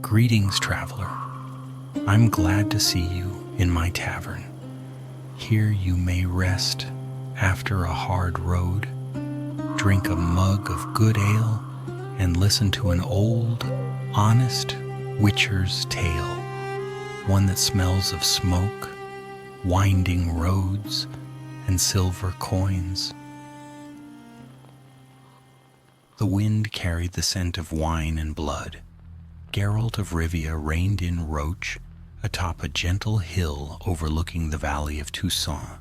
Greetings, traveler. I'm glad to see you in my tavern. Here you may rest after a hard road, drink a mug of good ale, and listen to an old, honest witcher's tale, one that smells of smoke, winding roads, and silver coins. The wind carried the scent of wine and blood. Geralt of Rivia reined in Roche atop a gentle hill overlooking the valley of Toussaint,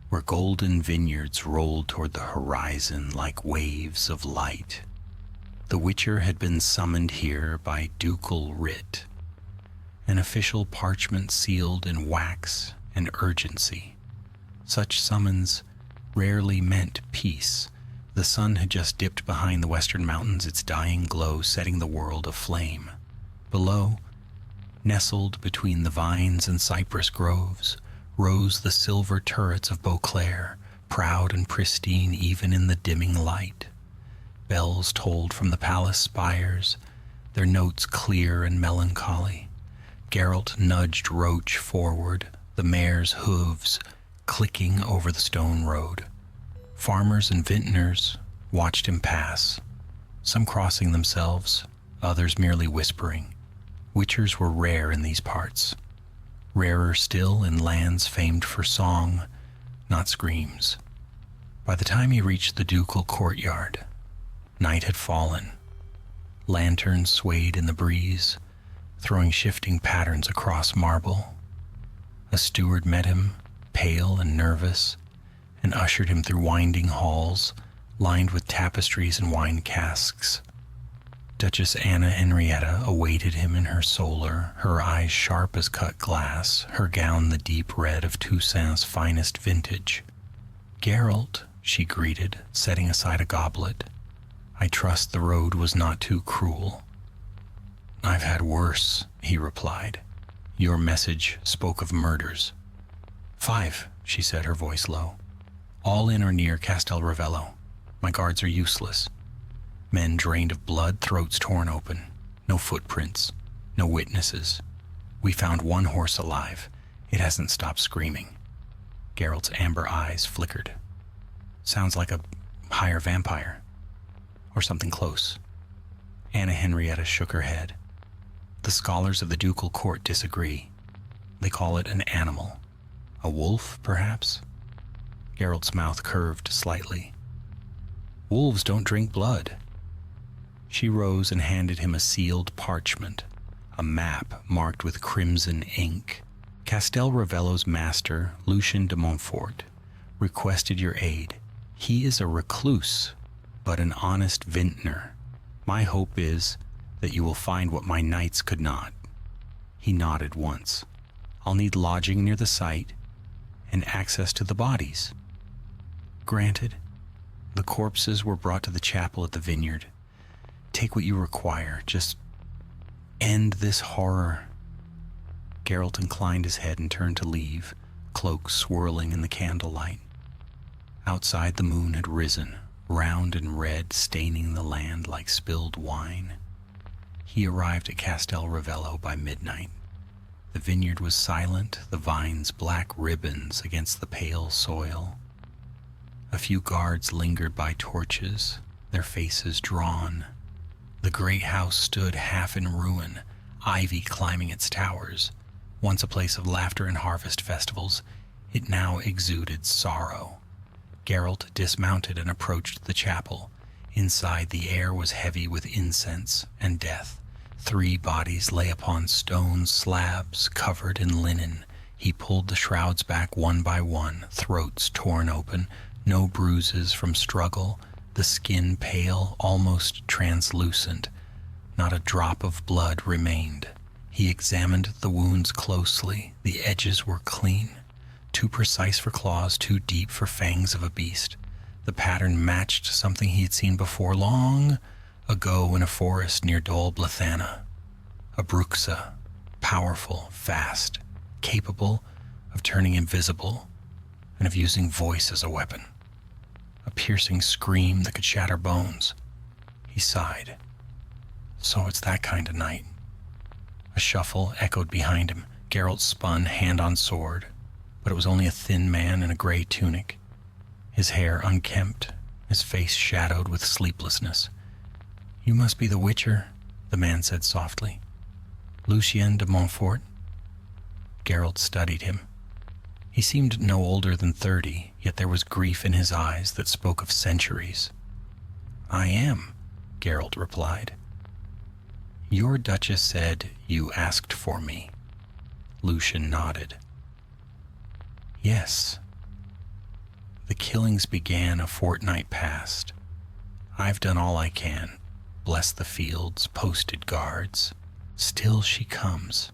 where golden vineyards rolled toward the horizon like waves of light. The Witcher had been summoned here by ducal writ, an official parchment sealed in wax and urgency. Such summons rarely meant peace. The sun had just dipped behind the western mountains, its dying glow setting the world aflame. Below, nestled between the vines and cypress groves, rose the silver turrets of Beauclair, proud and pristine even in the dimming light. Bells tolled from the palace spires, their notes clear and melancholy. Geralt nudged Roche forward, the mare's hooves clicking over the stone road. Farmers and vintners watched him pass, some crossing themselves, others merely whispering. Witchers were rare in these parts, rarer still in lands famed for song, not screams. By the time he reached the ducal courtyard, night had fallen. Lanterns swayed in the breeze, throwing shifting patterns across marble. A steward met him, pale and nervous, and ushered him through winding halls lined with tapestries and wine casks. Duchess Anna Henrietta awaited him in her solar, her eyes sharp as cut glass, her gown the deep red of Toussaint's finest vintage. "Geralt," she greeted, setting aside a goblet. "I trust the road was not too cruel." "I've had worse," he replied. "Your message spoke of murders." "5," she said, her voice low. "All in or near Castel Ravello. My guards are useless. Men drained of blood, throats torn open. No footprints, no witnesses. We found one horse alive. It hasn't stopped screaming." Geralt's amber eyes flickered. "Sounds like a higher vampire. Or something close." Anna Henrietta shook her head. "The scholars of the ducal court disagree. They call it an animal. A wolf, perhaps?" Geralt's mouth curved slightly. "Wolves don't drink blood." She rose and handed him a sealed parchment, a map marked with crimson ink. "Castel Ravello's master, Lucien de Montfort, requested your aid. He is a recluse, but an honest vintner. My hope is that you will find what my knights could not." He nodded once. "I'll need lodging near the site and access to the bodies." "Granted." The corpses were brought to the chapel at the vineyard. "Take what you require. Just end this horror." Geralt inclined his head and turned to leave, cloak swirling in the candlelight. Outside, the moon had risen, round and red, staining the land like spilled wine. He arrived at Castel Ravello by midnight. The vineyard was silent, the vines black ribbons against the pale soil. A few guards lingered by torches, their faces drawn. The great house stood half in ruin, ivy climbing its towers. Once a place of laughter and harvest festivals, it now exuded sorrow. Geralt dismounted and approached the chapel. Inside, the air was heavy with incense and death. 3 bodies lay upon stone slabs covered in linen. He pulled the shrouds back one by one, throats torn open, no bruises from struggle, the skin pale, almost translucent. Not a drop of blood remained. He examined the wounds closely. The edges were clean, too precise for claws, too deep for fangs of a beast. The pattern matched something he had seen before long ago in a forest near Dol Blathana. A Bruxa, powerful, fast, capable of turning invisible and of using voice as a weapon. A piercing scream that could shatter bones. He sighed. "So it's that kind of night." A shuffle echoed behind him. Geralt spun, hand on sword, but it was only a thin man in a gray tunic, his hair unkempt, his face shadowed with sleeplessness. "You must be the Witcher," the man said softly. "Lucien de Montfort?" Geralt studied him. He seemed no older than 30, yet there was grief in his eyes that spoke of centuries. "I am," Geralt replied. "Your Duchess said you asked for me." Lucien nodded. "Yes. The killings began a fortnight past. I've done all I can, blessed the fields, posted guards. Still she comes."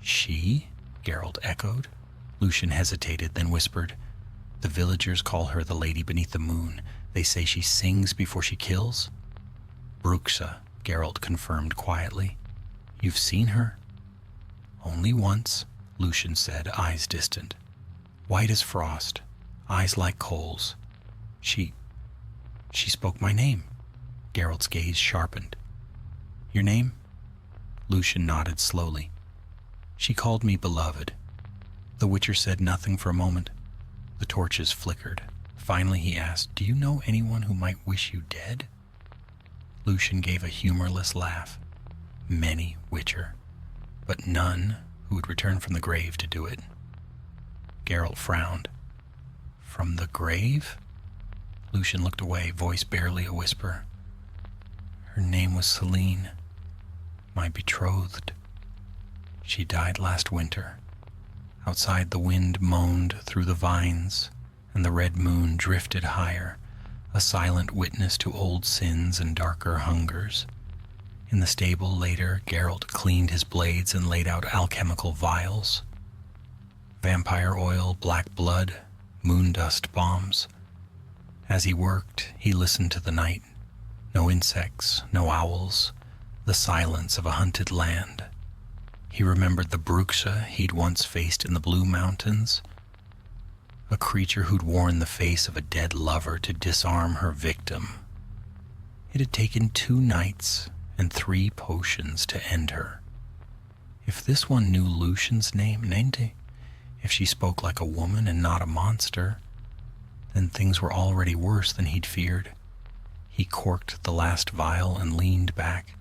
"She?" Geralt echoed. Lucien hesitated, then whispered, "The villagers call her the Lady Beneath the Moon. They say she sings before she kills." "Bruxa," Geralt confirmed quietly. "You've seen her?" "Only once," Lucien said, eyes distant. "White as frost, eyes like coals. She spoke my name." Geralt's gaze sharpened. "Your name?" Lucien nodded slowly. "She called me beloved." The Witcher said nothing for a moment. The torches flickered. Finally he asked, "Do you know anyone who might wish you dead?" Lucien gave a humorless laugh. "Many, Witcher, but none who would return from the grave to do it." Geralt frowned. "From the grave?" Lucien looked away, voice barely a whisper. "Her name was Celine, my betrothed. She died last winter. Outside the wind moaned through the vines, and the red moon drifted higher, a silent witness to old sins and darker hungers. In the stable later, Geralt cleaned his blades and laid out alchemical vials. Vampire oil, black blood, moon dust bombs. As he worked, he listened to the night. No insects, no owls, the silence of a hunted land. He remembered the Bruxa he'd once faced in the Blue Mountains, a creature who'd worn the face of a dead lover to disarm her victim. It had taken 2 nights and 3 potions to end her. If this one knew Lucien's name, Nente, if she spoke like a woman and not a monster, then things were already worse than he'd feared. He corked the last vial and leaned back,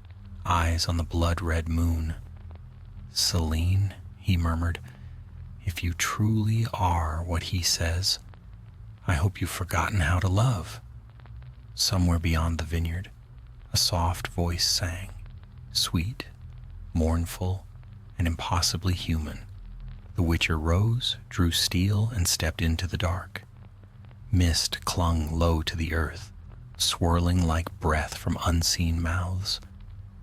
eyes on the blood-red moon. "Celine," he murmured, "if you truly are what he says, I hope you've forgotten how to love." Somewhere beyond the vineyard, a soft voice sang, sweet, mournful, and impossibly human. The Witcher rose, drew steel, and stepped into the dark. Mist clung low to the earth, swirling like breath from unseen mouths.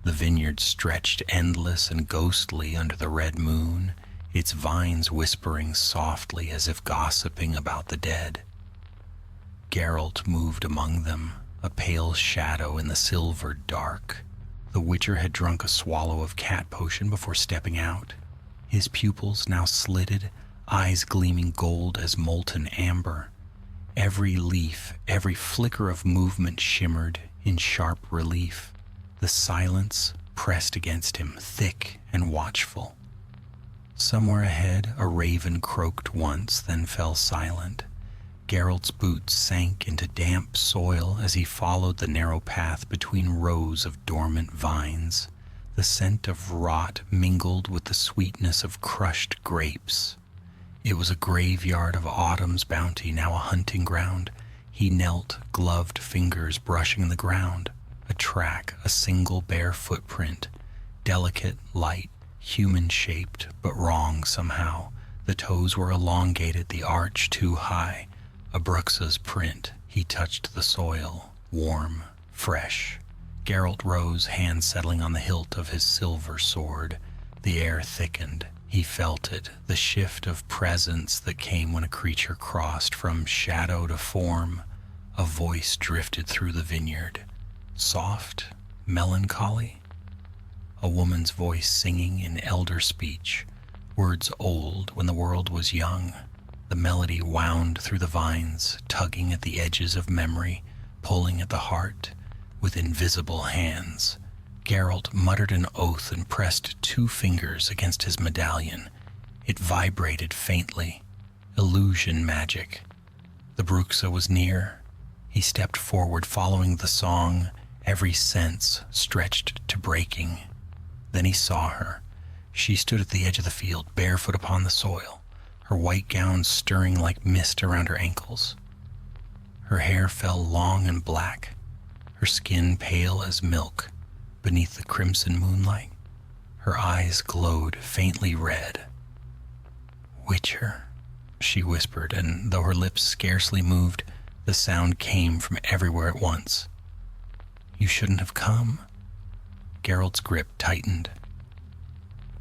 The vineyard stretched endless and ghostly under the red moon, its vines whispering softly as if gossiping about the dead. Geralt moved among them, a pale shadow in the silver dark. The Witcher had drunk a swallow of cat potion before stepping out, his pupils now slitted, eyes gleaming gold as molten amber. Every leaf, every flicker of movement shimmered in sharp relief. The silence pressed against him, thick and watchful. Somewhere ahead, a raven croaked once, then fell silent. Geralt's boots sank into damp soil as he followed the narrow path between rows of dormant vines. The scent of rot mingled with the sweetness of crushed grapes. It was a graveyard of autumn's bounty, now a hunting ground. He knelt, gloved fingers brushing the ground. A track, a single bare footprint, delicate, light, human-shaped, but wrong somehow. The toes were elongated, the arch too high. A Bruxa's print. He touched the soil, warm, fresh. Geralt rose, hand settling on the hilt of his silver sword. The air thickened. He felt it, the shift of presence that came when a creature crossed from shadow to form. A voice drifted through the vineyard. Soft, melancholy. A woman's voice singing in elder speech, words old when the world was young. The melody wound through the vines, tugging at the edges of memory, pulling at the heart with invisible hands. Geralt muttered an oath and pressed 2 fingers against his medallion. It vibrated faintly. Illusion magic. The Bruxa was near. He stepped forward, following the song, every sense stretched to breaking. Then he saw her. She stood at the edge of the field, barefoot upon the soil, her white gown stirring like mist around her ankles. Her hair fell long and black, her skin pale as milk beneath the crimson moonlight. Her eyes glowed faintly red. "Witcher," she whispered, and though her lips scarcely moved, the sound came from everywhere at once. "You shouldn't have come." Geralt's grip tightened.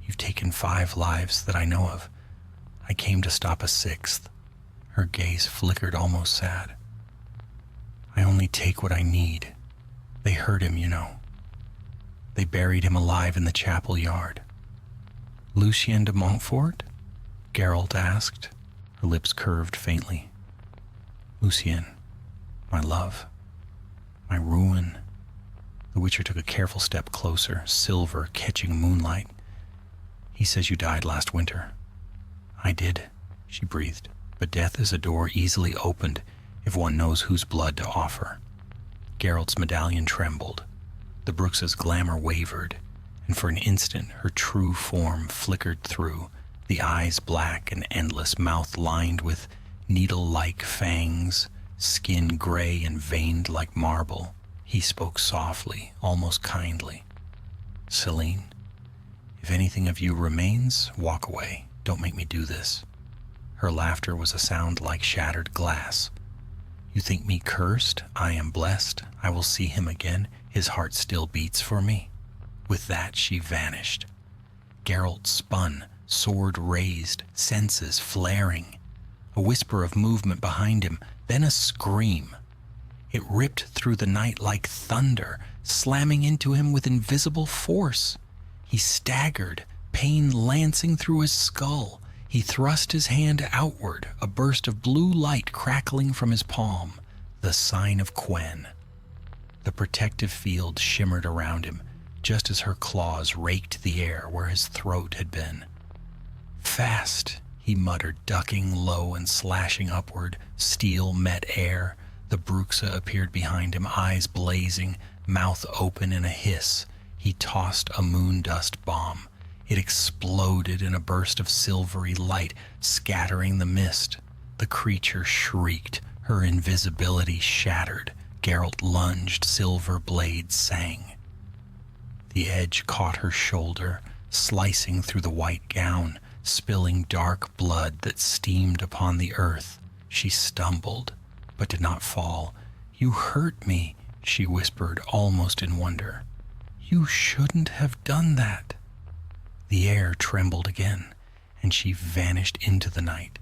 "You've taken 5 lives that I know of. I came to stop a 6th. Her gaze flickered, almost sad. "I only take what I need. They hurt him, you know. They buried him alive in the chapel yard." "Lucien de Montfort?" Geralt asked. Her lips curved faintly. "Lucien, my love, my ruin." The Witcher took a careful step closer, silver catching moonlight. "He says you died last winter." "I did," she breathed, "but death is a door easily opened if one knows whose blood to offer." Geralt's medallion trembled. The Bruxa's glamour wavered, and for an instant her true form flickered through, the eyes black and endless, mouth lined with needle-like fangs, skin gray and veined like marble. He spoke softly, almost kindly. "Celine, if anything of you remains, walk away. Don't make me do this." Her laughter was a sound like shattered glass. "You think me cursed? I am blessed. I will see him again. His heart still beats for me." With that, she vanished. Geralt spun, sword raised, senses flaring. A whisper of movement behind him, then a scream. It ripped through the night like thunder, slamming into him with invisible force. He staggered, pain lancing through his skull. He thrust his hand outward, a burst of blue light crackling from his palm, the sign of Quen. The protective field shimmered around him, just as her claws raked the air where his throat had been. "Fast," he muttered, ducking low and slashing upward. Steel met air. The Bruxa appeared behind him, eyes blazing, mouth open in a hiss. He tossed a moon dust bomb. It exploded in a burst of silvery light, scattering the mist. The creature shrieked, her invisibility shattered. Geralt lunged, silver blades sang. The edge caught her shoulder, slicing through the white gown, spilling dark blood that steamed upon the earth. She stumbled, but did not fall. "You hurt me," she whispered, almost in wonder. "You shouldn't have done that." The air trembled again, and she vanished into the night.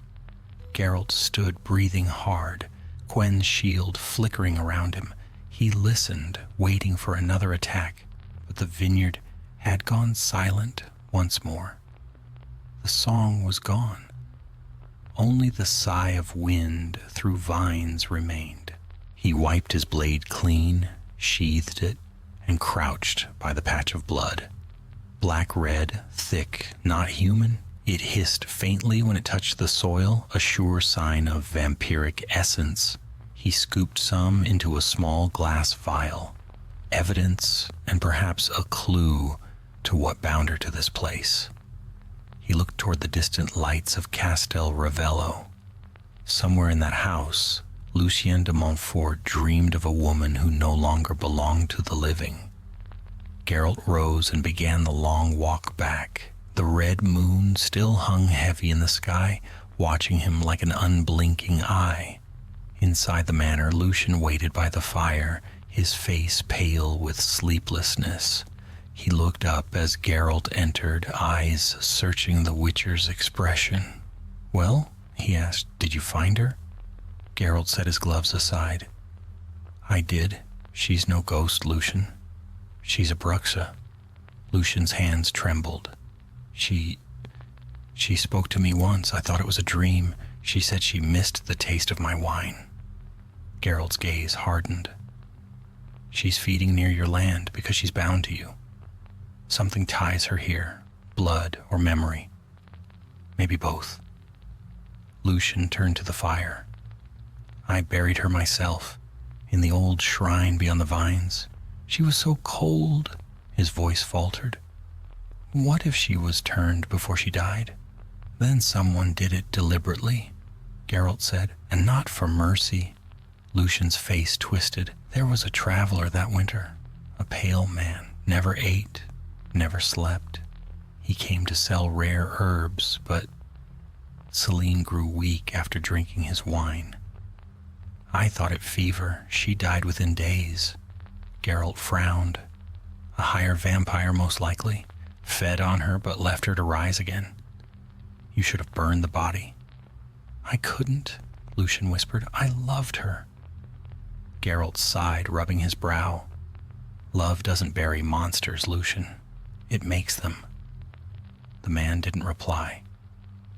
Geralt stood breathing hard, Quen's shield flickering around him. He listened, waiting for another attack, but the vineyard had gone silent once more. The song was gone. Only the sigh of wind through vines remained. He wiped his blade clean, sheathed it, and crouched by the patch of blood. Black-red, thick, not human, it hissed faintly when it touched the soil, a sure sign of vampiric essence. He scooped some into a small glass vial, evidence and perhaps a clue to what bound her to this place. He looked toward the distant lights of Castel Ravello. Somewhere in that house, Lucien de Montfort dreamed of a woman who no longer belonged to the living. Geralt rose and began the long walk back. The red moon still hung heavy in the sky, watching him like an unblinking eye. Inside the manor, Lucien waited by the fire, his face pale with sleeplessness. He looked up as Geralt entered, eyes searching the Witcher's expression. "Well?" he asked. "Did you find her?" Geralt set his gloves aside. "I did. She's no ghost, Lucien. She's a Bruxa." Lucien's hands trembled. She spoke to me once. I thought it was a dream. She said she missed the taste of my wine." Geralt's gaze hardened. "She's feeding near your land because she's bound to you. Something ties her here, blood or memory. Maybe both. Lucian turned to the fire. I buried her myself, in the old shrine beyond the vines. She was so cold, his voice faltered. What if she was turned before she died? Then someone did it deliberately, Geralt said, and not for mercy. Lucian's face twisted. There was a traveler that winter, a pale man, never ate, never slept. He came to sell rare herbs, but Celine grew weak after drinking his wine. I thought it fever. She died within days. Geralt frowned. A higher vampire, most likely, fed on her but left her to rise again. You should have burned the body. I couldn't, Lucian whispered. I loved her. Geralt sighed, rubbing his brow. Love doesn't bury monsters, Lucian. It makes them. The man didn't reply.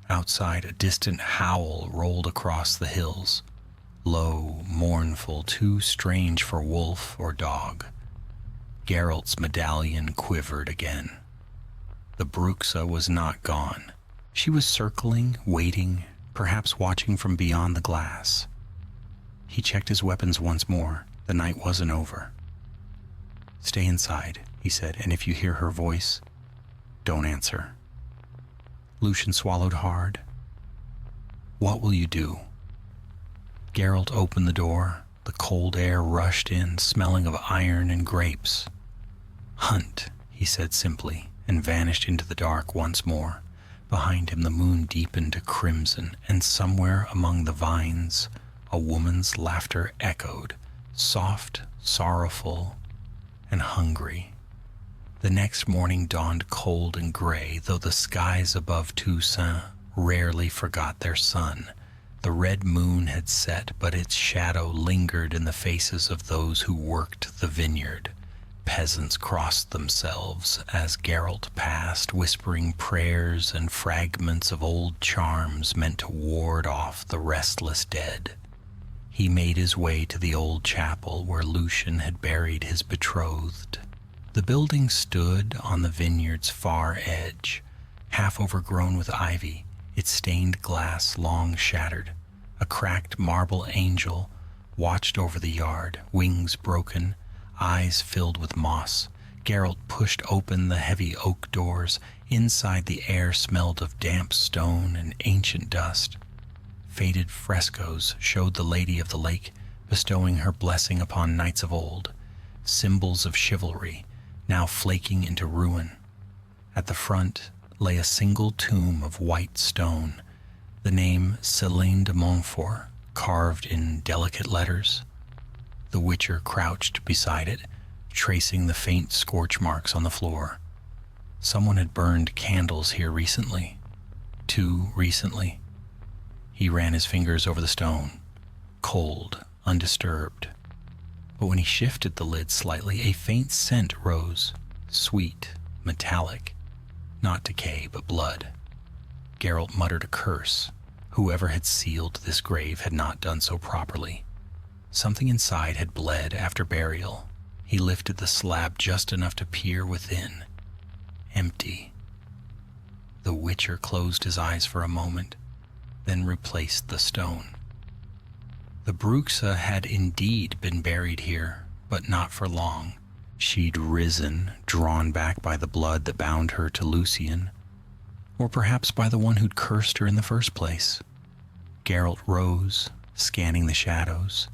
Outside, a distant howl rolled across the hills. Low, mournful, too strange for wolf or dog. Geralt's medallion quivered again. The Bruxa was not gone. She was circling, waiting, perhaps watching from beyond the glass. He checked his weapons once more. The night wasn't over. Stay inside, he said, and if you hear her voice, don't answer. Lucian swallowed hard. What will you do? Geralt opened the door. The cold air rushed in, smelling of iron and grapes. Hunt, he said simply, and vanished into the dark once more. Behind him the moon deepened to crimson, and somewhere among the vines a woman's laughter echoed, soft, sorrowful, and hungry. The next morning dawned cold and gray, though the skies above Toussaint rarely forgot their sun. The red moon had set, but its shadow lingered in the faces of those who worked the vineyard. Peasants crossed themselves as Geralt passed, whispering prayers and fragments of old charms meant to ward off the restless dead. He made his way to the old chapel where Lucian had buried his betrothed. The building stood on the vineyard's far edge, half overgrown with ivy, its stained glass long shattered. A cracked marble angel watched over the yard, wings broken, eyes filled with moss. Geralt pushed open the heavy oak doors. Inside, the air smelled of damp stone and ancient dust. Faded frescoes showed the Lady of the Lake bestowing her blessing upon knights of old, symbols of chivalry, now flaking into ruin. At the front lay a single tomb of white stone, the name Céline de Montfort carved in delicate letters. The Witcher crouched beside it, tracing the faint scorch marks on the floor. Someone had burned candles here recently. Too recently. He ran his fingers over the stone, cold, undisturbed. But when he shifted the lid slightly, a faint scent rose, sweet, metallic, not decay, but blood. Geralt muttered a curse. Whoever had sealed this grave had not done so properly. Something inside had bled after burial. He lifted the slab just enough to peer within. Empty. The Witcher closed his eyes for a moment, then replaced the stone. The Bruxa had indeed been buried here, but not for long. She'd risen, drawn back by the blood that bound her to Lucian, or perhaps by the one who'd cursed her in the first place. Geralt rose, scanning the shadows.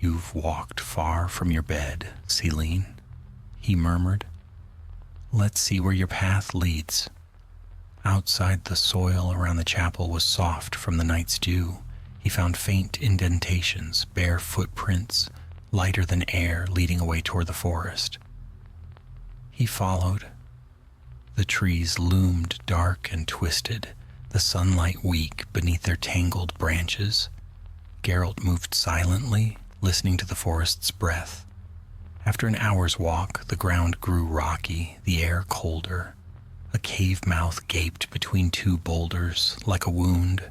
"You've walked far from your bed, Céline," he murmured. "Let's see where your path leads." Outside, the soil around the chapel was soft from the night's dew. He found faint indentations, bare footprints, lighter than air, leading away toward the forest. He followed. The trees loomed dark and twisted, the sunlight weak beneath their tangled branches. Geralt moved silently, listening to the forest's breath. After an hour's walk, the ground grew rocky, the air colder. A cave mouth gaped between two boulders, like a wound.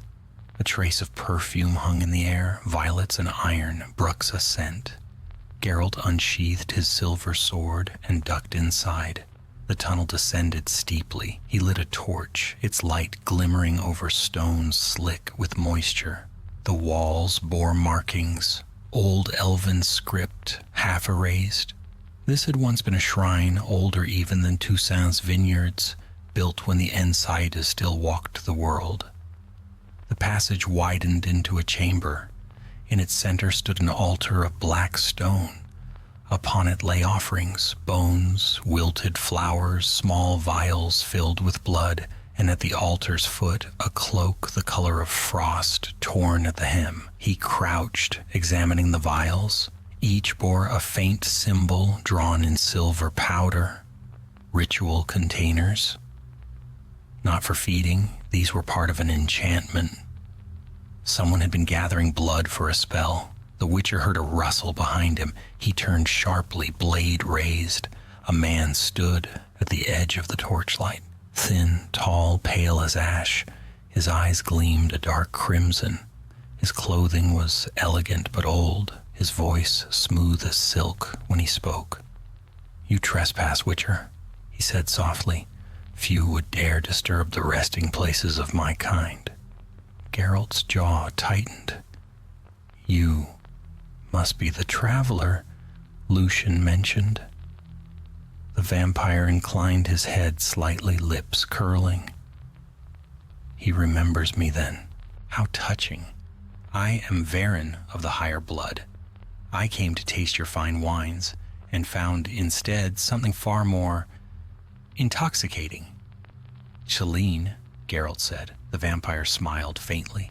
A trace of perfume hung in the air, violets and iron, Bruxa scent. Geralt unsheathed his silver sword and ducked inside. The tunnel descended steeply. He lit a torch, its light glimmering over stones slick with moisture. The walls bore markings, old elven script, half erased. This had once been a shrine older even than Toussaint's vineyards, built when the Ensidas still walked the world. The passage widened into a chamber. In its center stood an altar of black stone. Upon it lay offerings, bones, wilted flowers, small vials filled with blood, and at the altar's foot a cloak the color of frost torn at the hem. He crouched, examining the vials. Each bore a faint symbol drawn in silver powder. Ritual containers. Not for feeding, these were part of an enchantment. Someone had been gathering blood for a spell. The Witcher heard a rustle behind him. He turned sharply, blade raised. A man stood at the edge of the torchlight, thin, tall, pale as ash. His eyes gleamed a dark crimson. His clothing was elegant but old, his voice smooth as silk when he spoke. "You trespass, Witcher," he said softly. "Few would dare disturb the resting places of my kind." Geralt's jaw tightened. "You must be the traveler Lucian mentioned." The vampire inclined his head slightly, lips curling. "He remembers me then. How touching. I am Varen of the higher blood. I came to taste your fine wines and found instead something far more intoxicating." "Celine," Geralt said. The vampire smiled faintly.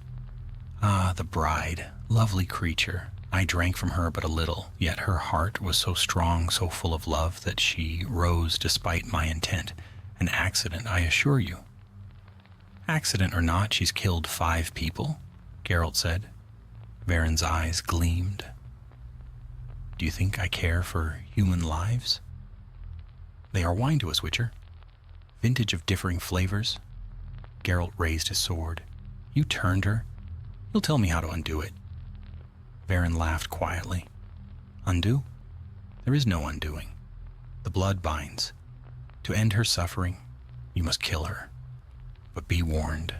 "Ah, the bride, lovely creature. I drank from her but a little, yet her heart was so strong, so full of love, that she rose despite my intent. An accident, I assure you." "Accident or not, she's killed 5 people," Geralt said. Varen's eyes gleamed. "Do you think I care for human lives?" "They are wine to us, Witcher. Vintage of differing flavors." Geralt raised his sword. "You turned her. You'll tell me how to undo it." Varen laughed quietly. "Undo? There is no undoing. The blood binds. To end her suffering, you must kill her. But be warned.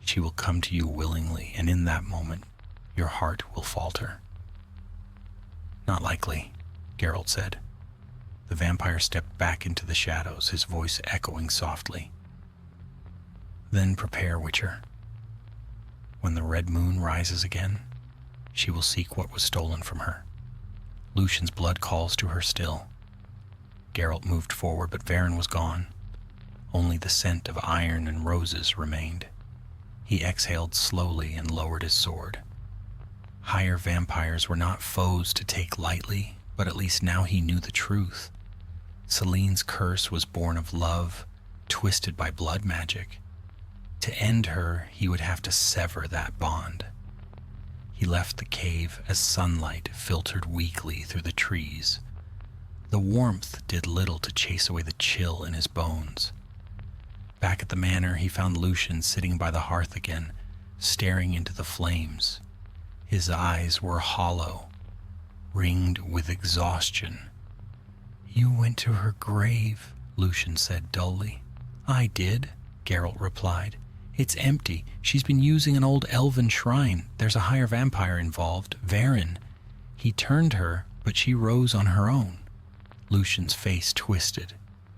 She will come to you willingly, and in that moment, your heart will falter." "Not likely," Geralt said. The vampire stepped back into the shadows, his voice echoing softly. "Then prepare, Witcher. When the red moon rises again, she will seek what was stolen from her. Lucian's blood calls to her still." Geralt moved forward, but Varen was gone. Only the scent of iron and roses remained. He exhaled slowly and lowered his sword. Higher vampires were not foes to take lightly, but at least now he knew the truth. Celine's curse was born of love, twisted by blood magic. To end her, he would have to sever that bond. He left the cave as sunlight filtered weakly through the trees. The warmth did little to chase away the chill in his bones. Back at the manor, he found Lucian sitting by the hearth again, staring into the flames. His eyes were hollow, ringed with exhaustion. "You went to her grave," Lucian said dully. "I did," Geralt replied. "It's empty. She's been using an old elven shrine. There's a higher vampire involved, Varen. He turned her, but she rose on her own." Lucian's face twisted.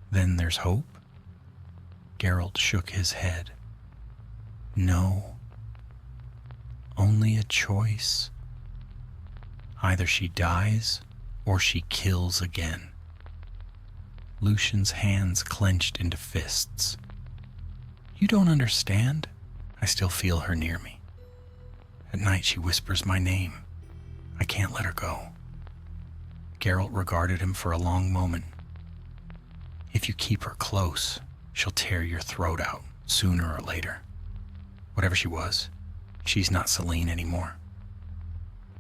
"Then there's hope?" Geralt shook his head. "No. Only a choice. Either she dies, or she kills again." Lucian's hands clenched into fists. "You don't understand. I still feel her near me. At night she whispers my name. I can't let her go." Geralt regarded him for a long moment. "If you keep her close, she'll tear your throat out, sooner or later. Whatever she was, she's not Celine anymore."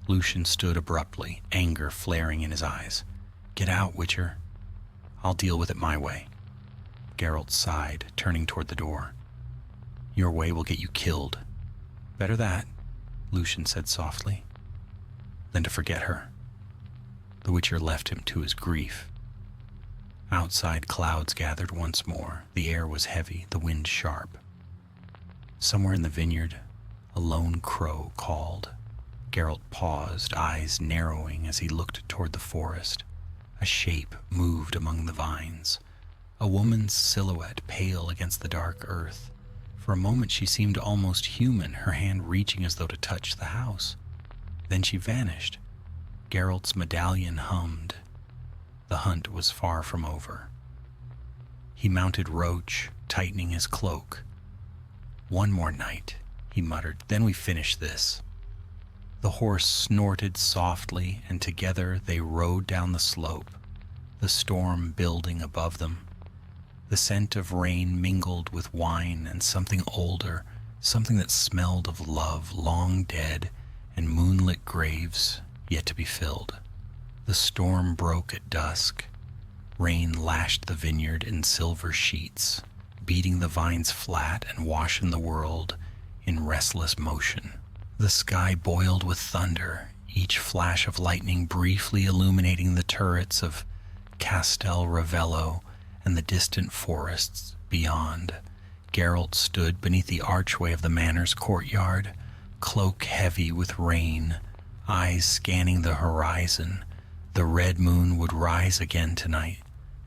Lucian stood abruptly, anger flaring in his eyes. "Get out, Witcher. I'll deal with it my way." Geralt sighed, turning toward the door. "Your way will get you killed. Better that," Lucian said softly, "than to forget her." The Witcher left him to his grief. Outside, clouds gathered once more. The air was heavy, the wind sharp. Somewhere in the vineyard, a lone crow called. Geralt paused, eyes narrowing as he looked toward the forest. A shape moved among the vines, a woman's silhouette pale against the dark earth. For a moment she seemed almost human, her hand reaching as though to touch the house. Then she vanished. Geralt's medallion hummed. The hunt was far from over. He mounted Roach, tightening his cloak. "One more night," he muttered, "then we finish this." The horse snorted softly, and together they rode down the slope, the storm building above them. The scent of rain mingled with wine and something older, something that smelled of love long dead and moonlit graves yet to be filled. The storm broke at dusk. Rain lashed the vineyard in silver sheets, beating the vines flat and washing the world in restless motion. The sky boiled with thunder, each flash of lightning briefly illuminating the turrets of Castel Ravello and the distant forests beyond. Geralt stood beneath the archway of the manor's courtyard, cloak heavy with rain, eyes scanning the horizon. The red moon would rise again tonight.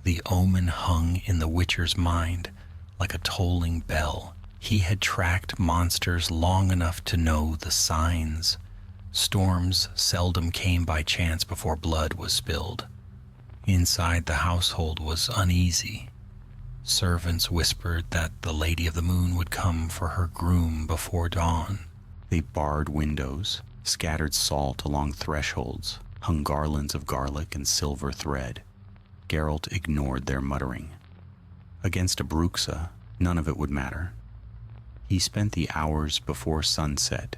The omen hung in the Witcher's mind like a tolling bell. He had tracked monsters long enough to know the signs. Storms seldom came by chance before blood was spilled. Inside, the household was uneasy. Servants whispered that the Lady of the Moon would come for her groom before dawn. They barred windows, scattered salt along thresholds, hung garlands of garlic and silver thread. Geralt ignored their muttering. Against a Bruxa, none of it would matter. He spent the hours before sunset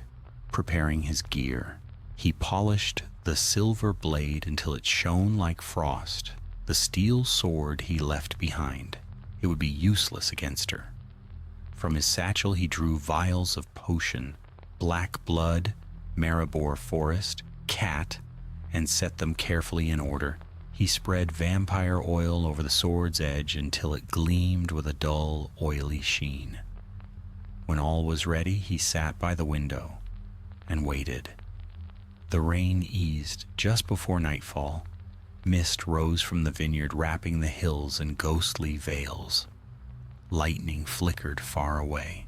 preparing his gear. He polished the silver blade until it shone like frost. The steel sword he left behind. It would be useless against her. From his satchel he drew vials of potion, black blood, Maribor forest, cat, and set them carefully in order. He spread vampire oil over the sword's edge until it gleamed with a dull, oily sheen. When all was ready, he sat by the window and waited. The rain eased just before nightfall. Mist rose from the vineyard, wrapping the hills in ghostly veils. Lightning flickered far away,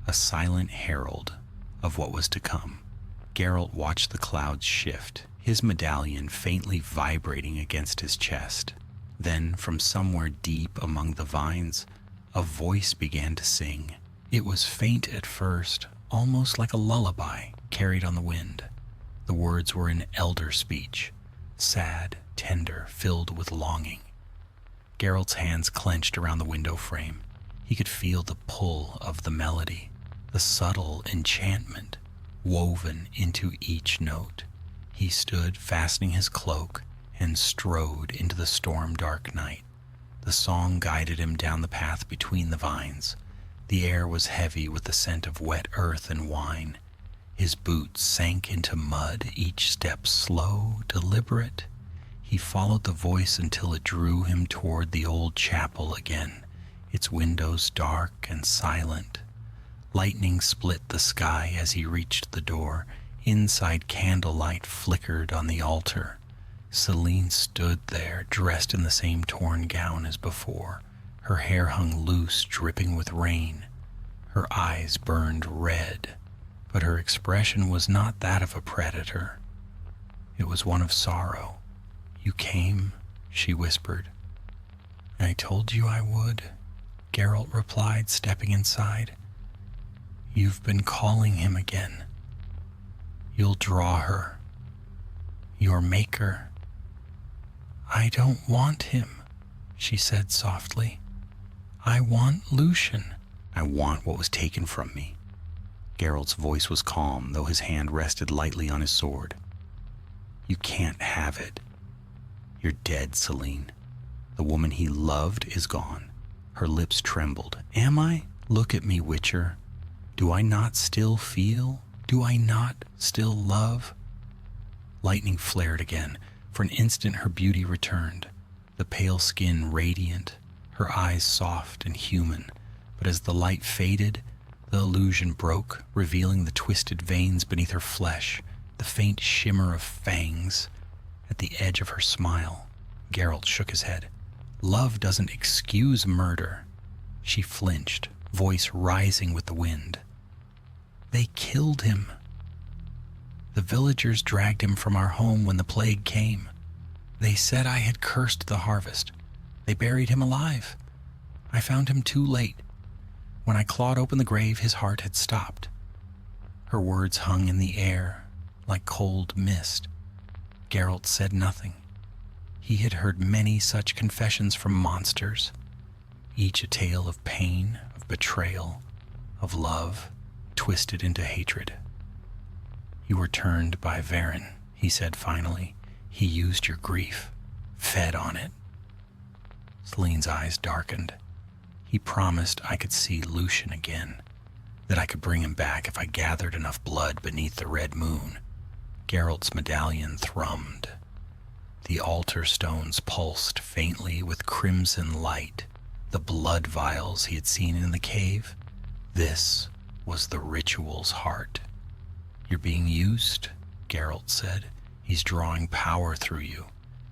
a silent herald of what was to come. Geralt watched the clouds shift, his medallion faintly vibrating against his chest. Then, from somewhere deep among the vines, a voice began to sing. It was faint at first, almost like a lullaby carried on the wind. The words were in elder speech, sad, tender, filled with longing. Geralt's hands clenched around the window frame. He could feel the pull of the melody, the subtle enchantment woven into each note. He stood, fastening his cloak, and strode into the storm-dark night. The song guided him down the path between the vines. The air was heavy with the scent of wet earth and wine. His boots sank into mud, each step slow, deliberate. He followed the voice until it drew him toward the old chapel again, its windows dark and silent. Lightning split the sky as he reached the door. Inside, candlelight flickered on the altar. Celine stood there, dressed in the same torn gown as before. Her hair hung loose, dripping with rain. Her eyes burned red, but her expression was not that of a predator. It was one of sorrow. "You came," she whispered. "I told you I would," Geralt replied, stepping inside. "You've been calling him again. You'll draw her. Your maker." "I don't want him," she said softly. "I want Lucian." "I want what was taken from me." Geralt's voice was calm, though his hand rested lightly on his sword. "You can't have it. You're dead, Celine. The woman he loved is gone." Her lips trembled. "Am I? Look at me, Witcher. Do I not still feel? Do I not still love?" Lightning flared again. For an instant her beauty returned. the pale skin radiant, her eyes soft and human, but as the light faded, the illusion broke, revealing the twisted veins beneath her flesh, the faint shimmer of fangs at the edge of her smile. Geralt shook his head. Love doesn't excuse murder. She flinched, voice rising with the wind. They killed him. The villagers dragged him from our home when the plague came. They said I had cursed the harvest. They buried him alive. I found him too late. When I clawed open the grave, his heart had stopped. Her words hung in the air like cold mist. Geralt said nothing. He had heard many such confessions from monsters, each a tale of pain, of betrayal, of love, twisted into hatred. You were turned by Varen, he said finally. He used your grief, fed on it. Celine's eyes darkened. He promised I could see Lucian again, that I could bring him back if I gathered enough blood beneath the red moon. Geralt's medallion thrummed. The altar stones pulsed faintly with crimson light, the blood vials he had seen in the cave. This was the ritual's heart. You're being used, Geralt said. He's drawing power through you.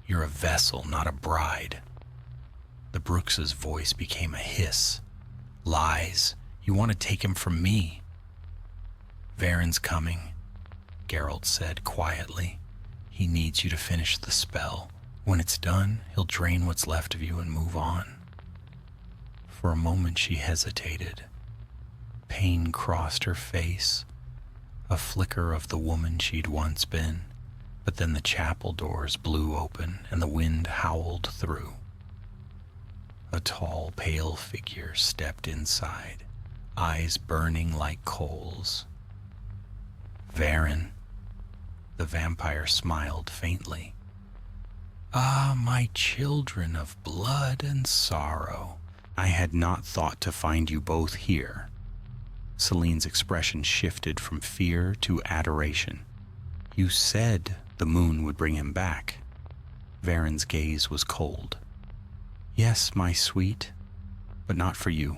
You're a vessel, not a bride. The Bruxa's voice became a hiss. Lies. You want to take him from me. Varen's coming, Geralt said quietly. He needs you to finish the spell. When it's done, he'll drain what's left of you and move on. For a moment she hesitated. Pain crossed her face, a flicker of the woman she'd once been. But then the chapel doors blew open and the wind howled through. A tall, pale figure stepped inside, eyes burning like coals. Varen. The vampire smiled faintly. Ah, my children of blood and sorrow. I had not thought to find you both here. Celine's expression shifted from fear to adoration. You said the moon would bring him back. Varen's gaze was cold. Yes, my sweet, but not for you.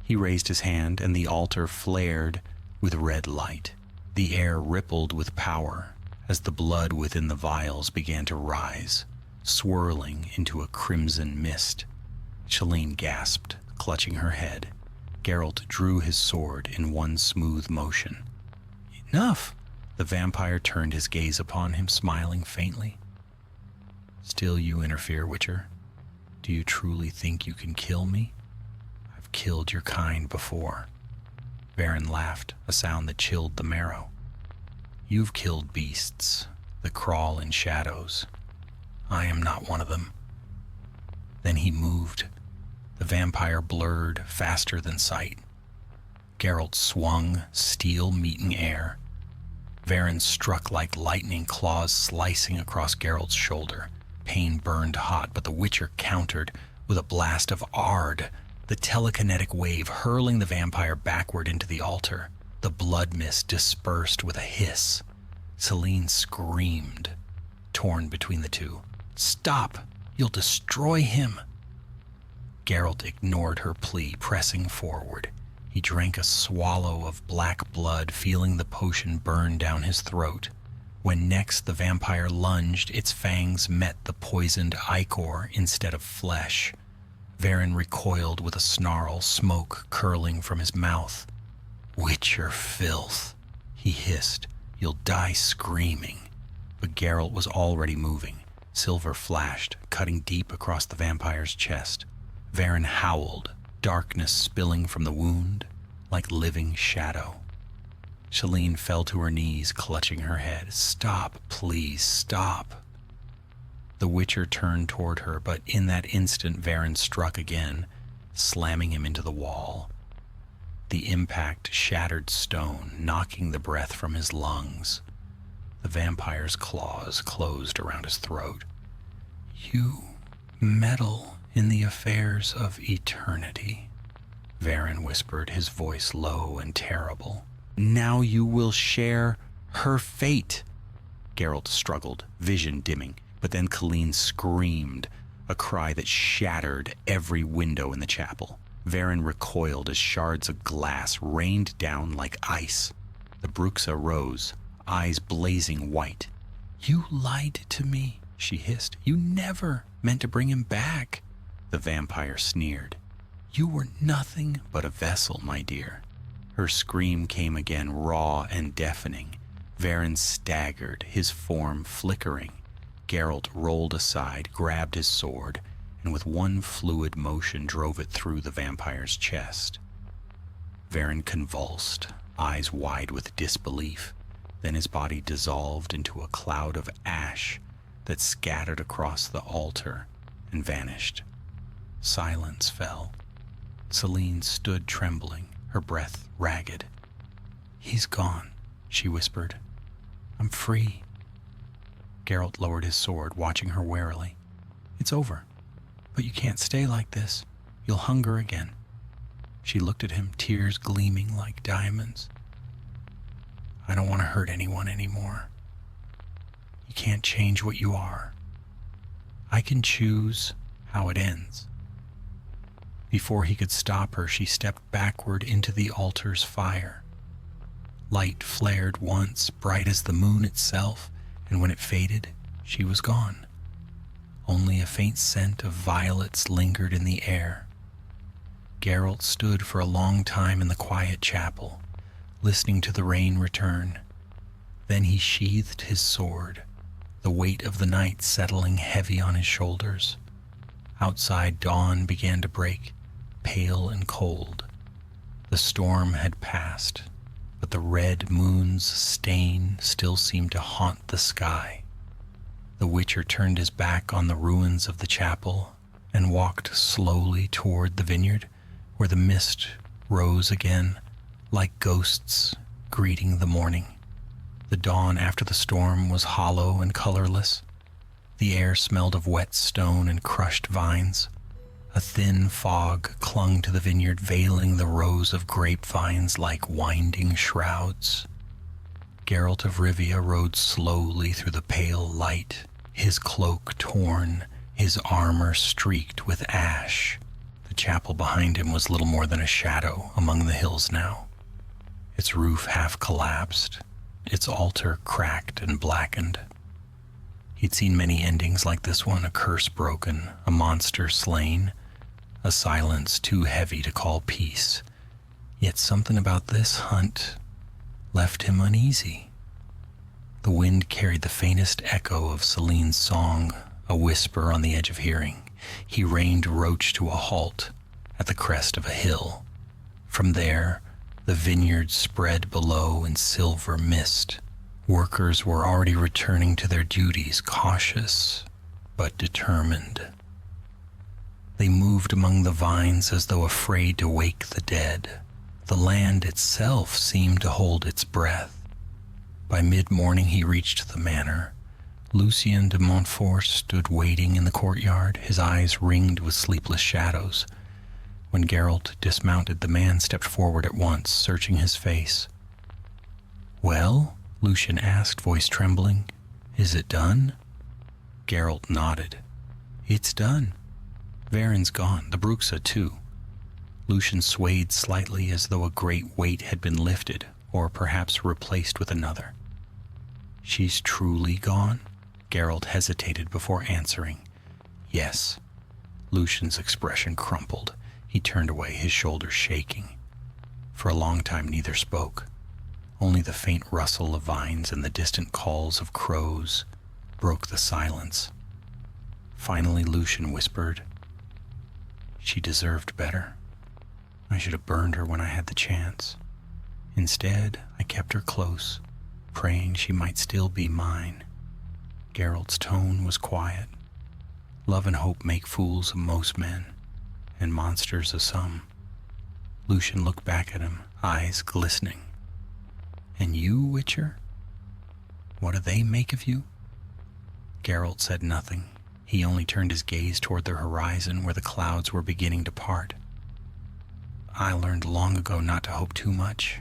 He raised his hand and the altar flared with red light. The air rippled with power as the blood within the vials began to rise, swirling into a crimson mist. Celine gasped, clutching her head. Geralt drew his sword in one smooth motion. Enough! The vampire turned his gaze upon him, smiling faintly. Still you interfere, Witcher? Do you truly think you can kill me? I've killed your kind before. Varen laughed, a sound that chilled the marrow. You've killed beasts that crawl in shadows. I am not one of them. Then he moved. The vampire blurred faster than sight. Geralt swung, steel meeting air. Varen struck like lightning, claws slicing across Geralt's shoulder. Pain burned hot, but the Witcher countered with a blast of Ard, the telekinetic wave hurling the vampire backward into the altar. The blood mist dispersed with a hiss. Celine screamed, torn between the two. Stop! You'll destroy him! Geralt ignored her plea, pressing forward. He drank a swallow of black blood, feeling the potion burn down his throat. When next the vampire lunged, its fangs met the poisoned ichor instead of flesh. Varen recoiled with a snarl, smoke curling from his mouth. Witcher filth, he hissed. You'll die screaming. But Geralt was already moving. Silver flashed, cutting deep across the vampire's chest. Varen howled, darkness spilling from the wound like living shadow. Celine fell to her knees, clutching her head. Stop, please, stop. The Witcher turned toward her, but in that instant Varen struck again, slamming him into the wall. The impact shattered stone, knocking the breath from his lungs. The vampire's claws closed around his throat. You meddle in the affairs of eternity, Varen whispered, his voice low and terrible. Now you will share her fate. Geralt struggled, vision dimming, but then Colleen screamed, a cry that shattered every window in the chapel. Varen recoiled as shards of glass rained down like ice. The Bruxa rose, eyes blazing white. "You lied to me," she hissed. "You never meant to bring him back." The vampire sneered. "You were nothing but a vessel, my dear." Her scream came again, raw and deafening. Varen staggered, his form flickering. Geralt rolled aside, grabbed his sword, and with one fluid motion drove it through the vampire's chest. Varen convulsed, eyes wide with disbelief. Then his body dissolved into a cloud of ash that scattered across the altar and vanished. Silence fell. Celine stood trembling, her breath ragged. "He's gone," she whispered. "I'm free." Geralt lowered his sword, watching her warily. "It's over. But you can't stay like this. You'll hunger again." She looked at him, tears gleaming like diamonds. "I don't want to hurt anyone anymore. You can't change what you are. I can choose how it ends." Before he could stop her, she stepped backward into the altar's fire. Light flared once, bright as the moon itself, and when it faded, she was gone. Only a faint scent of violets lingered in the air. Geralt stood for a long time in the quiet chapel, listening to the rain return. Then he sheathed his sword, the weight of the night settling heavy on his shoulders. Outside, dawn began to break, pale and cold. The storm had passed, but the red moon's stain still seemed to haunt the sky. The Witcher turned his back on the ruins of the chapel and walked slowly toward the vineyard, where the mist rose again, like ghosts greeting the morning. The dawn after the storm was hollow and colorless. The air smelled of wet stone and crushed vines. A thin fog clung to the vineyard, veiling the rows of grapevines like winding shrouds. Geralt of Rivia rode slowly through the pale light, his cloak torn, his armor streaked with ash. The chapel behind him was little more than a shadow among the hills now. Its roof half collapsed, its altar cracked and blackened. He'd seen many endings like this one, a curse broken, a monster slain, a silence too heavy to call peace. Yet something about this hunt left him uneasy. The wind carried the faintest echo of Celine's song, a whisper on the edge of hearing. He reined Roach to a halt at the crest of a hill. From there, the vineyard spread below in silver mist. Workers were already returning to their duties, cautious but determined. They moved among the vines as though afraid to wake the dead. The land itself seemed to hold its breath. By mid-morning he reached the manor. Lucien de Montfort stood waiting in the courtyard, his eyes ringed with sleepless shadows. When Geralt dismounted, the man stepped forward at once, searching his face. "Well?" Lucien asked, voice trembling. "Is it done?" Geralt nodded. "It's done. Varen's gone, the Bruxa too." Lucien swayed slightly as though a great weight had been lifted, or perhaps replaced with another. "She's truly gone?" Geralt hesitated before answering. "Yes." Lucien's expression crumpled. He turned away, his shoulders shaking. For a long time neither spoke. Only the faint rustle of vines and the distant calls of crows broke the silence. Finally Lucien whispered, "She deserved better. I should have burned her when I had the chance. Instead, I kept her close, praying she might still be mine." Geralt's tone was quiet. "Love and hope make fools of most men, and monsters of some." Lucien looked back at him, eyes glistening. "And you, Witcher? What do they make of you?" Geralt said nothing. He only turned his gaze toward the horizon where the clouds were beginning to part. "I learned long ago not to hope too much.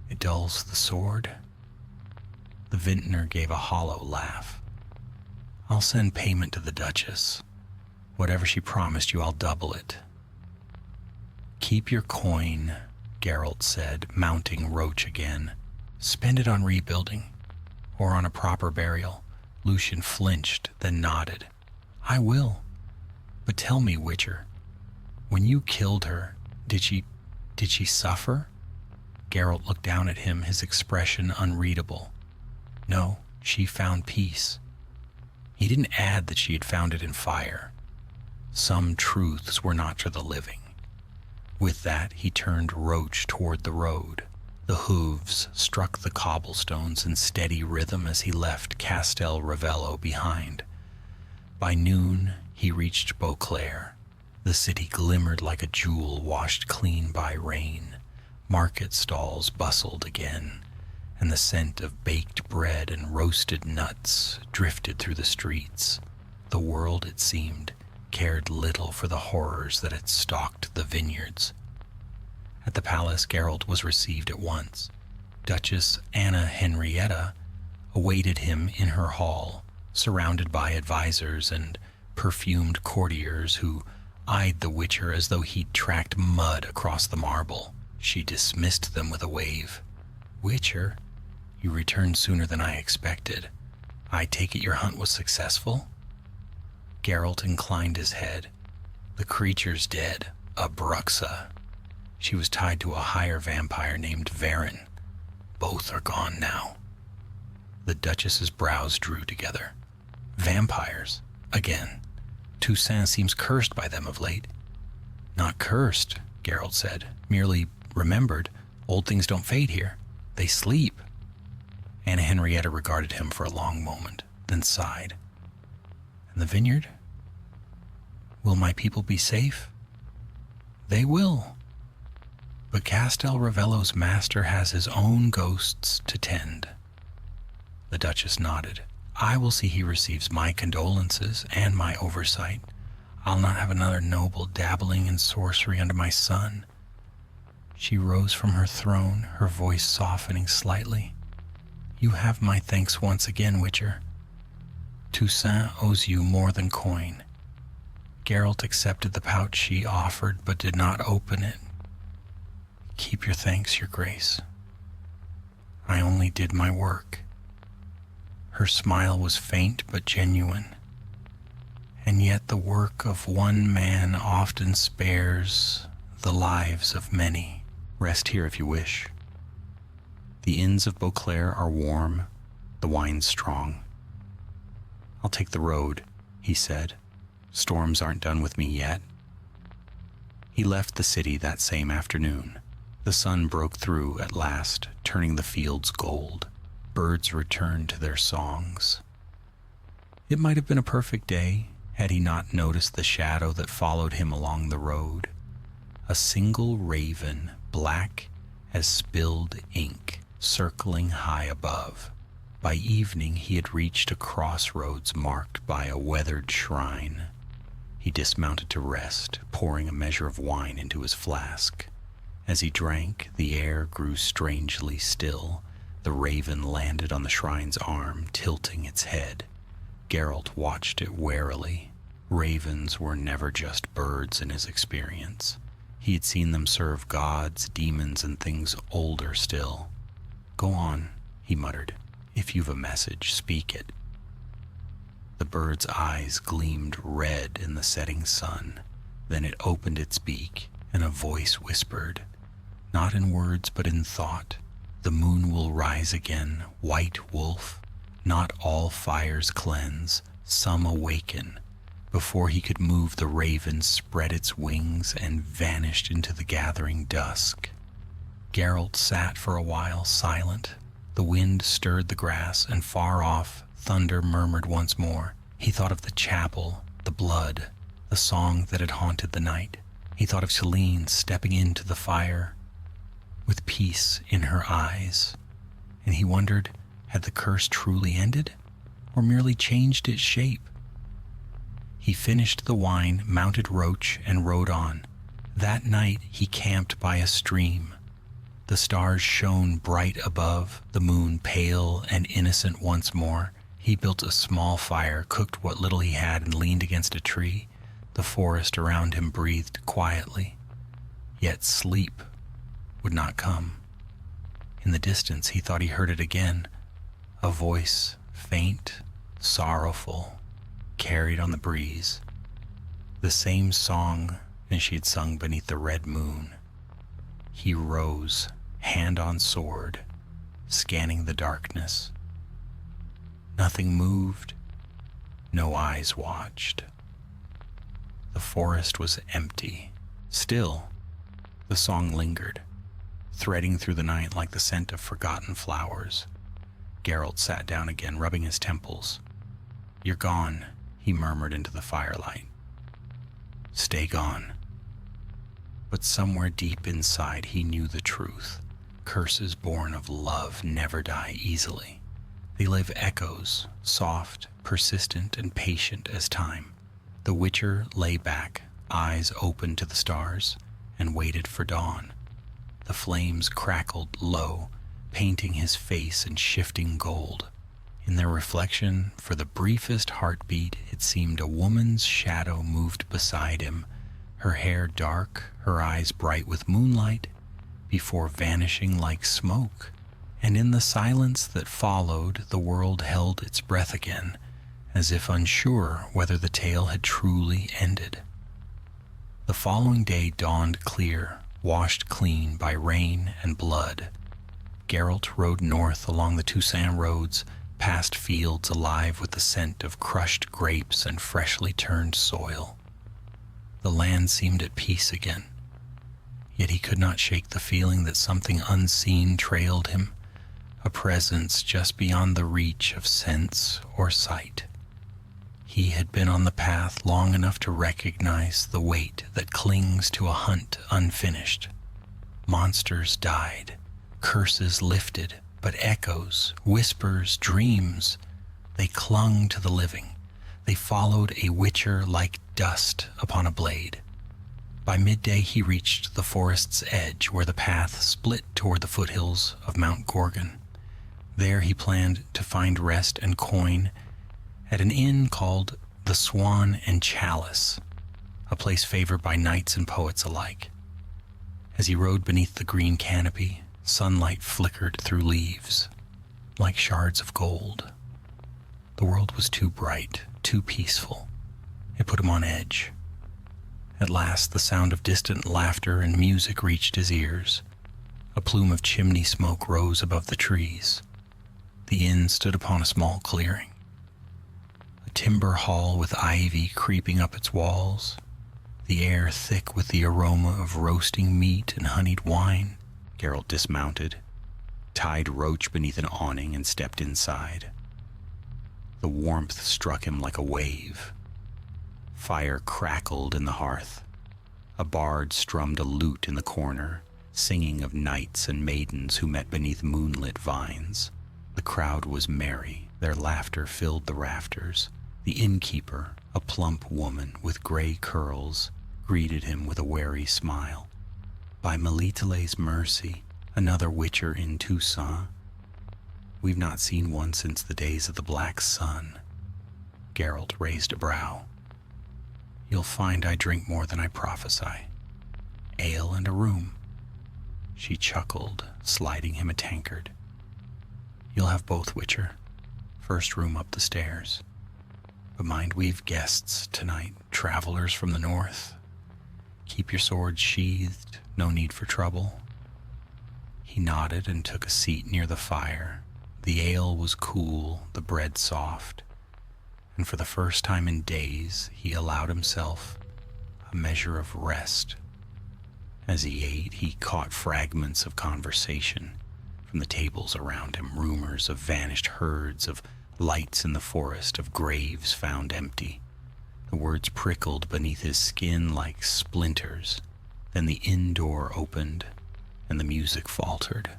It dulls the sword." The vintner gave a hollow laugh. "I'll send payment to the Duchess. Whatever she promised you, I'll double it. Keep your coin, Geralt said, mounting Roach again. Spend it on rebuilding, or on a proper burial. Lucian flinched, then nodded. I will. But tell me, Witcher, when you killed her, did she suffer? Geralt looked down at him, his expression unreadable. No, she found peace. He didn't add that she had found it in fire. Some truths were not for the living. With that, he turned Roach toward the road. The hooves struck the cobblestones in steady rhythm as he left Castel Ravello behind. By noon, he reached Beauclair. The city glimmered like a jewel washed clean by rain. Market stalls bustled again, and the scent of baked bread and roasted nuts drifted through the streets. The world, it seemed, cared little for the horrors that had stalked the vineyards. At the palace, Geralt was received at once. Duchess Anna Henrietta awaited him in her hall, surrounded by advisors and perfumed courtiers who eyed the Witcher as though he'd tracked mud across the marble. She dismissed them with a wave. Witcher, you returned sooner than I expected. I take it your hunt was successful? Geralt inclined his head. The creature's dead, a Bruxa. She was tied to a higher vampire named Varen. Both are gone now. The Duchess's brows drew together. Vampires, again. Toussaint seems cursed by them of late. Not cursed, Geralt said. Merely remembered. Old things don't fade here. They sleep. Anna Henrietta regarded him for a long moment, then sighed. And the vineyard? Will my people be safe? They will. But Castel Ravello's master has his own ghosts to tend. The Duchess nodded. I will see he receives my condolences and my oversight. I'll not have another noble dabbling in sorcery under my sun. She rose from her throne, her voice softening slightly. You have my thanks once again, Witcher. Toussaint owes you more than coin. Geralt accepted the pouch she offered, but did not open it. Keep your thanks, your grace. I only did my work. Her smile was faint but genuine. And yet the work of one man often spares the lives of many. Rest here if you wish. The inns of Beauclair are warm, the wine strong. I'll take the road, he said. Storms aren't done with me yet. He left the city that same afternoon. The sun broke through at last, turning the fields gold. Birds returned to their songs. It might have been a perfect day had he not noticed the shadow that followed him along the road. A single raven, black as spilled ink, circling high above. By evening he had reached a crossroads marked by a weathered shrine. He dismounted to rest, pouring a measure of wine into his flask. As he drank, the air grew strangely still. The raven landed on the shrine's arm, tilting its head. Geralt watched it warily. Ravens were never just birds in his experience. He had seen them serve gods, demons, and things older still. Go on, he muttered. If you've a message, speak it. The bird's eyes gleamed red in the setting sun. Then it opened its beak, and a voice whispered, not in words but in thought, the moon will rise again, white wolf. Not all fires cleanse, some awaken. Before he could move, the raven spread its wings and vanished into the gathering dusk. Geralt sat for a while, silent. The wind stirred the grass, and far off, thunder murmured once more. He thought of the chapel, the blood, the song that had haunted the night. He thought of Celine stepping into the fire with peace in her eyes. And he wondered, had the curse truly ended, or merely changed its shape? He finished the wine, mounted Roach, and rode on. That night he camped by a stream. The stars shone bright above, the moon pale and innocent once more. He built a small fire, cooked what little he had, and leaned against a tree. The The forest around him breathed quietly, yet sleep would not come. In the distance, he thought he heard it again, a voice, faint, sorrowful, carried on the breeze. The same song as she had sung beneath the red moon. He rose, hand on sword, scanning the darkness. Nothing moved, no eyes watched. The forest was empty. Still, the song lingered, threading through the night like the scent of forgotten flowers. Geralt sat down again, rubbing his temples. "You're gone," he murmured into the firelight. "Stay gone." But somewhere deep inside he knew the truth. Curses born of love never die easily. They live echoes, soft, persistent, and patient as time. The Witcher lay back, eyes open to the stars, and waited for dawn. The flames crackled low, painting his face in shifting gold. In their reflection, for the briefest heartbeat, it seemed a woman's shadow moved beside him, her hair dark, her eyes bright with moonlight, before vanishing like smoke. And in the silence that followed, the world held its breath again, as if unsure whether the tale had truly ended. The following day dawned clear, washed clean by rain and blood. Geralt rode north along the Toussaint roads, past fields alive with the scent of crushed grapes and freshly turned soil. The land seemed at peace again, yet he could not shake the feeling that something unseen trailed him, a presence just beyond the reach of sense or sight. He had been on the path long enough to recognize the weight that clings to a hunt unfinished. Monsters died, curses lifted, but echoes, whispers, dreams, they clung to the living. They followed a Witcher like dust upon a blade. By midday he reached the forest's edge where the path split toward the foothills of Mount Gorgon. There he planned to find rest and coin at an inn called the Swan and Chalice, a place favored by knights and poets alike. As he rode beneath the green canopy, sunlight flickered through leaves like shards of gold. The world was too bright, too peaceful. It put him on edge. At last, the sound of distant laughter and music reached his ears. A plume of chimney smoke rose above the trees. The inn stood upon a small clearing. A timber hall with ivy creeping up its walls, the air thick with the aroma of roasting meat and honeyed wine. Geralt dismounted, tied Roach beneath an awning, and stepped inside. The warmth struck him like a wave. Fire crackled in the hearth. A bard strummed a lute in the corner, singing of knights and maidens who met beneath moonlit vines. The crowd was merry. Their laughter filled the rafters. The innkeeper, a plump woman with gray curls, greeted him with a wary smile. By Melitele's mercy, another Witcher in Toussaint. We've not seen one since the days of the Black Sun. Geralt raised a brow. You'll find I drink more than I prophesy. Ale and a room. She chuckled, sliding him a tankard. You'll have both, Witcher. First room up the stairs. But mind, we've guests tonight, travelers from the north. Keep your swords sheathed, no need for trouble. He nodded and took a seat near the fire. The ale was cool, the bread soft, and for the first time in days, he allowed himself a measure of rest. As he ate, he caught fragments of conversation from the tables around him, rumors of vanished herds, of lights in the forest, of graves found empty. The words prickled beneath his skin like splinters. Then the inn door opened, and the music faltered.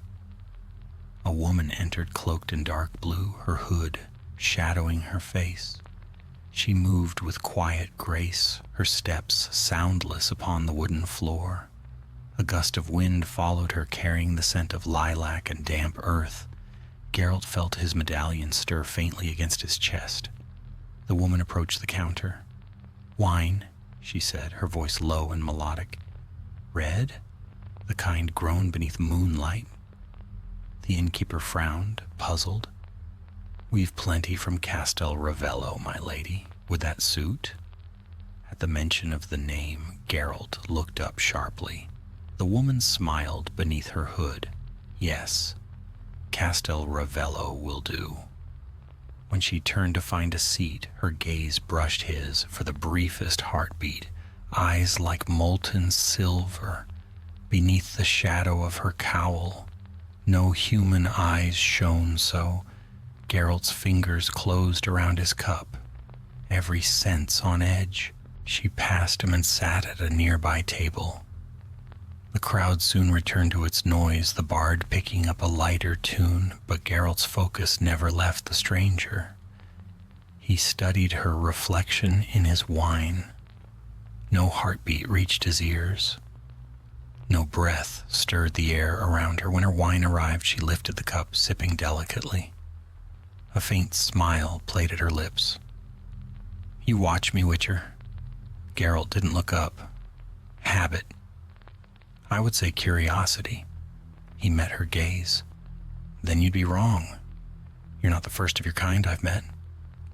A woman entered cloaked in dark blue, her hood shadowing her face. She moved with quiet grace, her steps soundless upon the wooden floor. A gust of wind followed her, carrying the scent of lilac and damp earth. Geralt felt his medallion stir faintly against his chest. The woman approached the counter. Wine, she said, her voice low and melodic. Red? The kind grown beneath moonlight? The innkeeper frowned, puzzled. We've plenty from Castel Ravello, my lady. Would that suit? At the mention of the name, Geralt looked up sharply. The woman smiled beneath her hood. Yes, Castel Ravello will do. When she turned to find a seat, her gaze brushed his for the briefest heartbeat, eyes like molten silver. Beneath the shadow of her cowl, no human eyes shone so. Geralt's fingers closed around his cup, every sense on edge. She passed him and sat at a nearby table. The crowd soon returned to its noise, the bard picking up a lighter tune, but Geralt's focus never left the stranger. He studied her reflection in his wine. No heartbeat reached his ears. No breath stirred the air around her. When her wine arrived, she lifted the cup, sipping delicately. A faint smile played at her lips. You watch me, Witcher. Geralt didn't look up. Habit. I would say curiosity. He met her gaze. Then you'd be wrong. You're not the first of your kind I've met.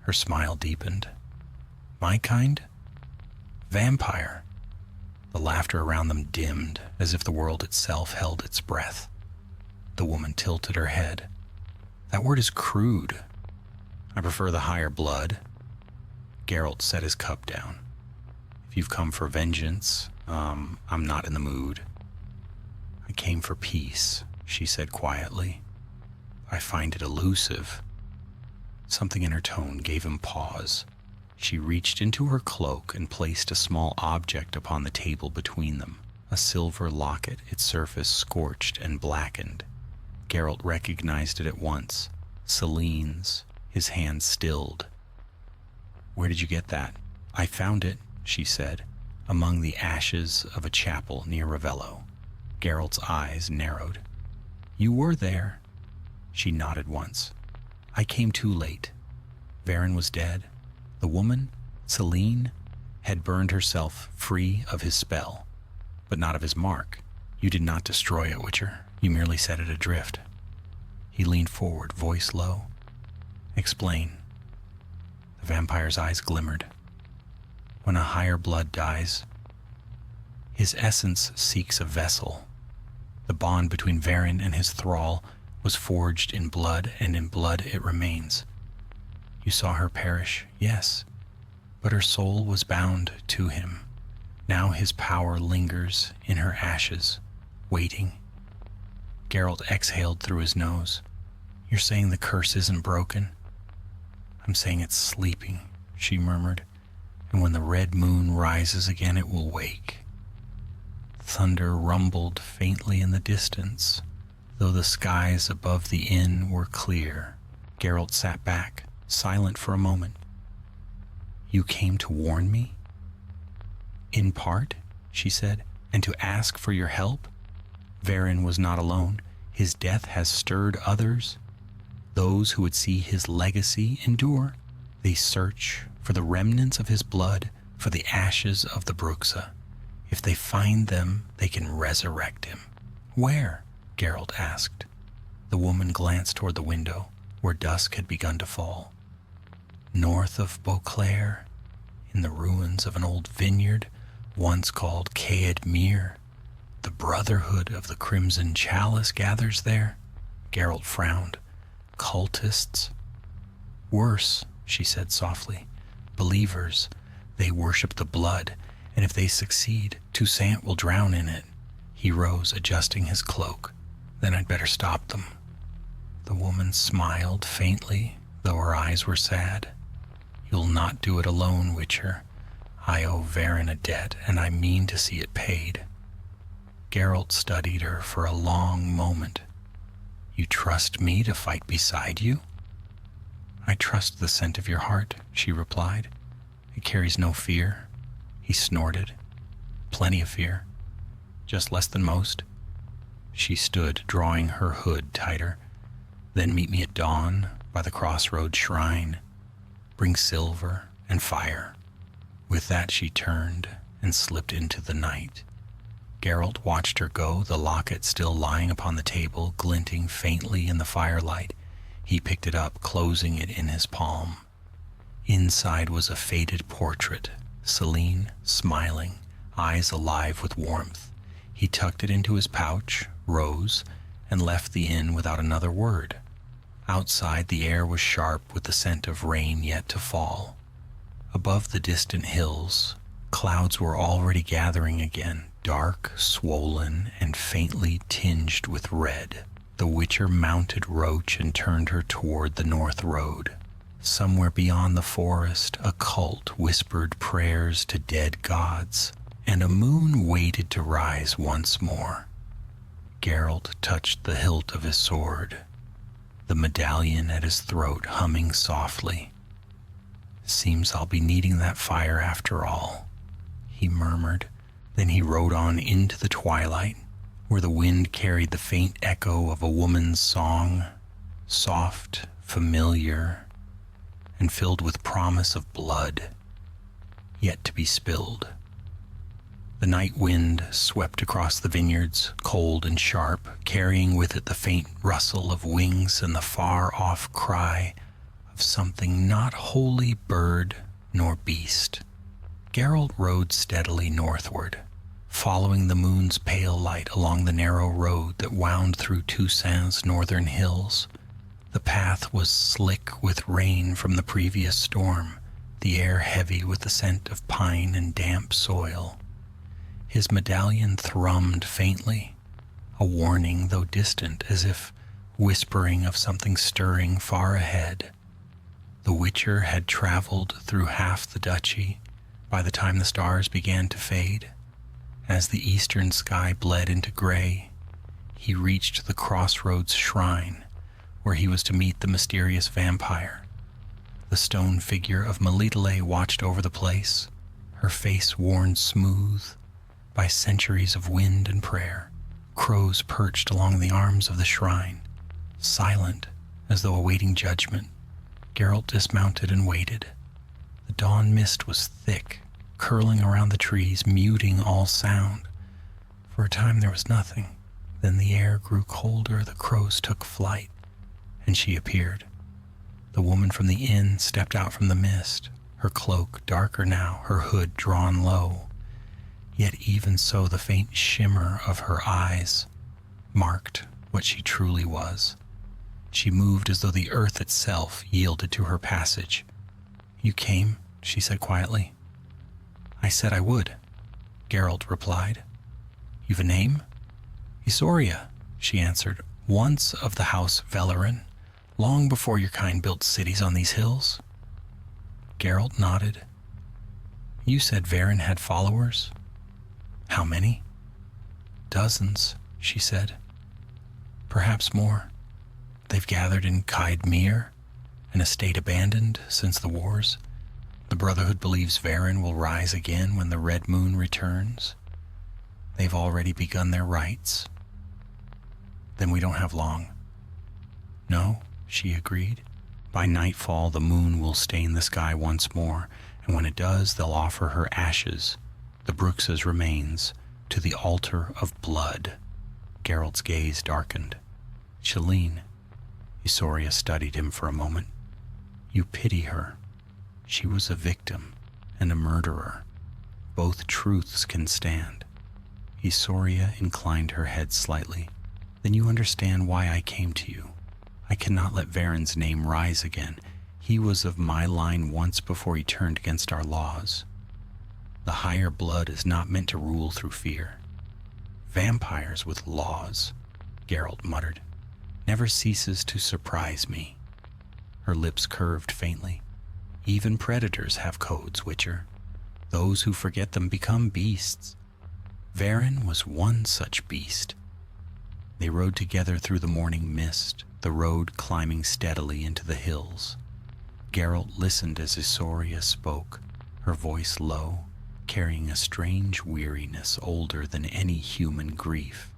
Her smile deepened. My kind? Vampire. The laughter around them dimmed, as if the world itself held its breath. The woman tilted her head. That word is crude. I prefer the higher blood. Geralt set his cup down. If you've come for vengeance, I'm not in the mood. I came for peace, she said quietly. I find it elusive. Something in her tone gave him pause. She reached into her cloak and placed a small object upon the table between them, a silver locket, its surface scorched and blackened. Geralt recognized it at once. Celine's. His hand stilled. Where did you get that? I found it, she said, among the ashes of a chapel near Ravello. Geralt's eyes narrowed. You were there. She nodded once. I came too late. Varen was dead. The woman, Celine, had burned herself free of his spell, but not of his mark. You did not destroy it, Witcher. You merely set it adrift. He leaned forward, voice low. Explain. The vampire's eyes glimmered. When a higher blood dies, his essence seeks a vessel. The bond between Varen and his thrall was forged in blood, and in blood it remains. You saw her perish, yes, but her soul was bound to him. Now his power lingers in her ashes, waiting. Geralt exhaled through his nose. You're saying the curse isn't broken? I'm saying it's sleeping, she murmured, and when the red moon rises again it will wake. Thunder rumbled faintly in the distance, though the skies above the inn were clear. Geralt sat back, silent for a moment. You came to warn me? In part, she said, and to ask for your help? Varen was not alone. His death has stirred others. Those who would see his legacy endure. They search for the remnants of his blood, for the ashes of the Bruxa. If they find them, they can resurrect him. Where? Geralt asked. The woman glanced toward the window, where dusk had begun to fall. North of Beauclair, in the ruins of an old vineyard, once called Caed Mir. The Brotherhood of the Crimson Chalice gathers there. Geralt frowned. Cultists? Worse, she said softly. Believers. They worship the blood, and if they succeed, Toussaint will drown in it. He rose, adjusting his cloak. Then I'd better stop them. The woman smiled faintly, though her eyes were sad. You'll not do it alone, Witcher. I owe Varen a debt, and I mean to see it paid. Geralt studied her for a long moment. You trust me to fight beside you? I trust the scent of your heart, she replied. It carries no fear. He snorted. Plenty of fear. Just less than most. She stood, drawing her hood tighter. Then meet me at dawn by the crossroad shrine. Bring silver and fire. With that she turned and slipped into the night. Geralt watched her go, the locket still lying upon the table, glinting faintly in the firelight. He picked it up, closing it in his palm. Inside was a faded portrait, Celine, smiling, eyes alive with warmth. He tucked it into his pouch, rose, and left the inn without another word. Outside, the air was sharp with the scent of rain yet to fall. Above the distant hills, clouds were already gathering again, dark, swollen, and faintly tinged with red. The Witcher mounted Roach and turned her toward the north road. Somewhere beyond the forest, a cult whispered prayers to dead gods, and a moon waited to rise once more. Geralt touched the hilt of his sword, the medallion at his throat humming softly. "Seems I'll be needing that fire after all," he murmured. Then he rode on into the twilight, where the wind carried the faint echo of a woman's song, soft, familiar, and filled with promise of blood yet to be spilled. The night wind swept across the vineyards, cold and sharp, carrying with it the faint rustle of wings and the far-off cry of something not wholly bird nor beast. Geralt rode steadily northward, following the moon's pale light along the narrow road that wound through Toussaint's northern hills. The path was slick with rain from the previous storm, the air heavy with the scent of pine and damp soil. His medallion thrummed faintly, a warning though distant, as if whispering of something stirring far ahead. The Witcher had traveled through half the duchy by the time the stars began to fade. As the eastern sky bled into gray, he reached the crossroads shrine where he was to meet the mysterious vampire. The stone figure of Melitele watched over the place, her face worn smooth by centuries of wind and prayer. Crows perched along the arms of the shrine, silent as though awaiting judgment. Geralt dismounted and waited. The dawn mist was thick, curling around the trees, muting all sound. For a time there was nothing. Then the air grew colder, the crows took flight, and she appeared. The woman from the inn stepped out from the mist, her cloak darker now, her hood drawn low. Yet even so, the faint shimmer of her eyes marked what she truly was. She moved as though the earth itself yielded to her passage. "You came," she said quietly. "I said I would," Geralt replied. "You've a name?" "Isoria," she answered, "once of the house Velerin, long before your kind built cities on these hills." Geralt nodded. "You said Varen had followers?" "How many?" "Dozens," she said. "Perhaps more. They've gathered in Caed Mir, an estate abandoned since the wars. The Brotherhood believes Varen will rise again when the Red Moon returns. They've already begun their rites." "Then we don't have long." "No," she agreed. "By nightfall the moon will stain the sky once more, and when it does they'll offer her ashes, the Bruxa's remains, to the altar of blood." Geralt's gaze darkened. "Celine," Isoria studied him for a moment. "You pity her. She was a victim and a murderer. Both truths can stand." Isoria inclined her head slightly. "Then you understand why I came to you. I cannot let Varen's name rise again. He was of my line once before he turned against our laws. The higher blood is not meant to rule through fear. Vampires with laws," Geralt muttered, "never ceases to surprise me." Her lips curved faintly. "Even predators have codes, Witcher. Those who forget them become beasts. Varen was one such beast." They rode together through the morning mist, the road climbing steadily into the hills. Geralt listened as Isoria spoke, her voice low, carrying a strange weariness older than any human grief.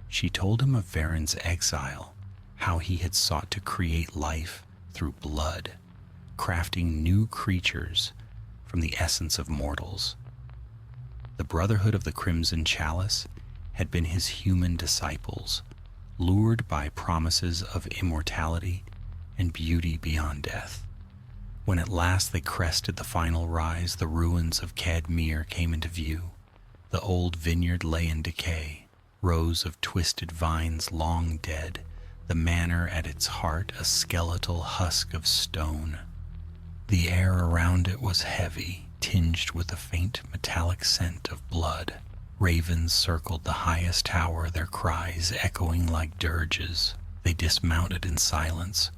She told him of Varen's exile, how he had sought to create life through blood, crafting new creatures from the essence of mortals. The Brotherhood of the Crimson Chalice had been his human disciples, lured by promises of immortality and beauty beyond death. When at last they crested the final rise, the ruins of Cadmere came into view. The old vineyard lay in decay, rows of twisted vines long dead, the manor at its heart a skeletal husk of stone. The air around it was heavy, tinged with a faint metallic scent of blood. Ravens circled the highest tower, their cries echoing like dirges. They dismounted in silence.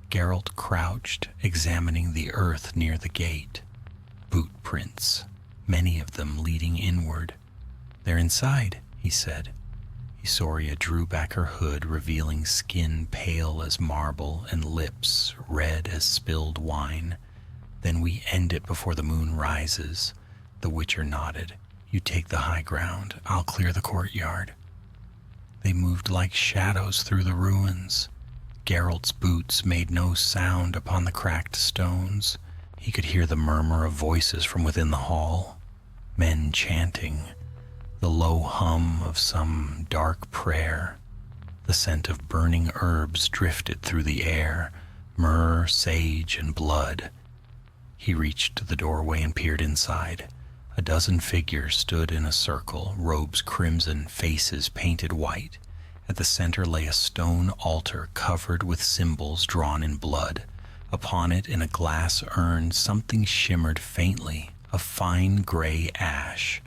Geralt crouched, examining the earth near the gate. Boot prints, many of them leading inward. "They're inside," he said. Isoria drew back her hood, revealing skin pale as marble and lips red as spilled wine. "Then we end it before the moon rises." The Witcher nodded. "You take the high ground. I'll clear the courtyard." They moved like shadows through the ruins. Geralt's boots made no sound upon the cracked stones. He could hear the murmur of voices from within the hall, men chanting, the low hum of some dark prayer. The scent of burning herbs drifted through the air, myrrh, sage, and blood. He reached to the doorway and peered inside. A dozen figures stood in a circle, robes crimson, faces painted white. At the center lay a stone altar covered with symbols drawn in blood. Upon it, in a glass urn, something shimmered faintly, a fine gray ash.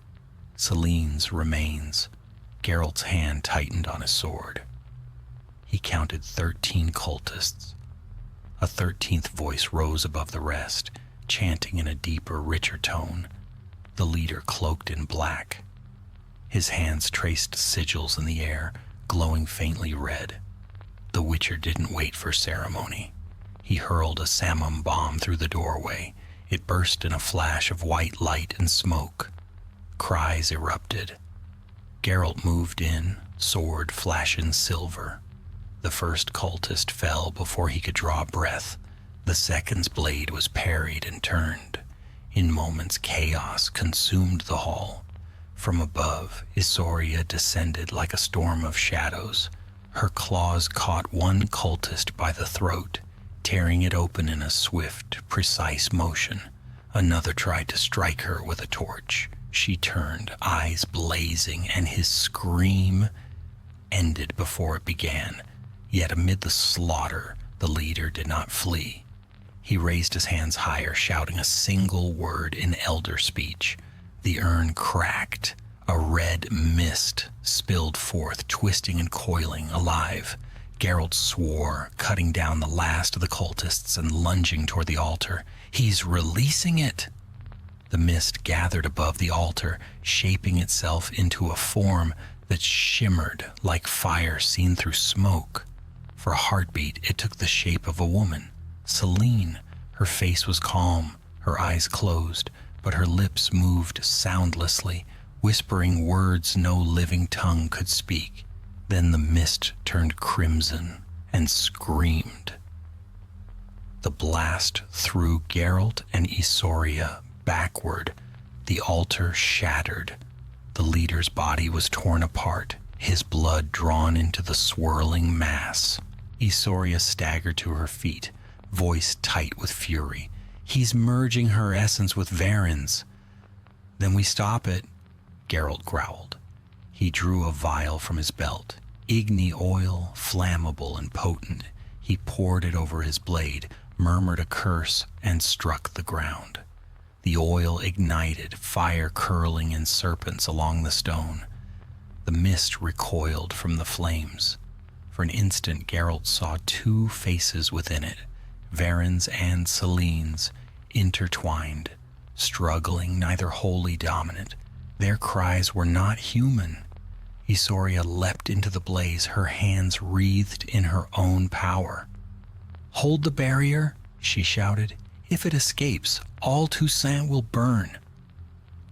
Celine's remains. Geralt's hand tightened on his sword. He counted 13 cultists. A 13th voice rose above the rest, chanting in a deeper, richer tone. The leader cloaked in black. His hands traced sigils in the air, glowing faintly red. The Witcher didn't wait for ceremony. He hurled a samum bomb through the doorway. It burst in a flash of white light and smoke. Cries erupted. Geralt moved in, sword flashing silver. The first cultist fell before he could draw breath. The second's blade was parried and turned. In moments, chaos consumed the hall. From above, Isoria descended like a storm of shadows. Her claws caught one cultist by the throat, tearing it open in a swift, precise motion. Another tried to strike her with a torch. She turned, eyes blazing, and his scream ended before it began. Yet amid the slaughter, the leader did not flee. He raised his hands higher, shouting a single word in elder speech. The urn cracked. A red mist spilled forth, twisting and coiling, alive. Geralt swore, cutting down the last of the cultists and lunging toward the altar. "He's releasing it!" The mist gathered above the altar, shaping itself into a form that shimmered like fire seen through smoke. For a heartbeat, it took the shape of a woman. Celine. Her face was calm, her eyes closed, but her lips moved soundlessly, whispering words no living tongue could speak. Then the mist turned crimson and screamed. The blast threw Geralt and Isoria backward. The altar shattered. The leader's body was torn apart, his blood drawn into the swirling mass. Isoria staggered to her feet, voice tight with fury. "He's merging her essence with Varen's." "Then we stop it," Geralt growled. He drew a vial from his belt. Igni oil, flammable and potent. He poured it over his blade, murmured a curse, and struck the ground. The oil ignited, fire curling in serpents along the stone. The mist recoiled from the flames. For an instant, Geralt saw two faces within it, Varen's and Celine's, intertwined, struggling, neither wholly dominant. Their cries were not human. Isoria leapt into the blaze, her hands wreathed in her own power. "Hold the barrier," she shouted. "If it escapes, all Toussaint will burn."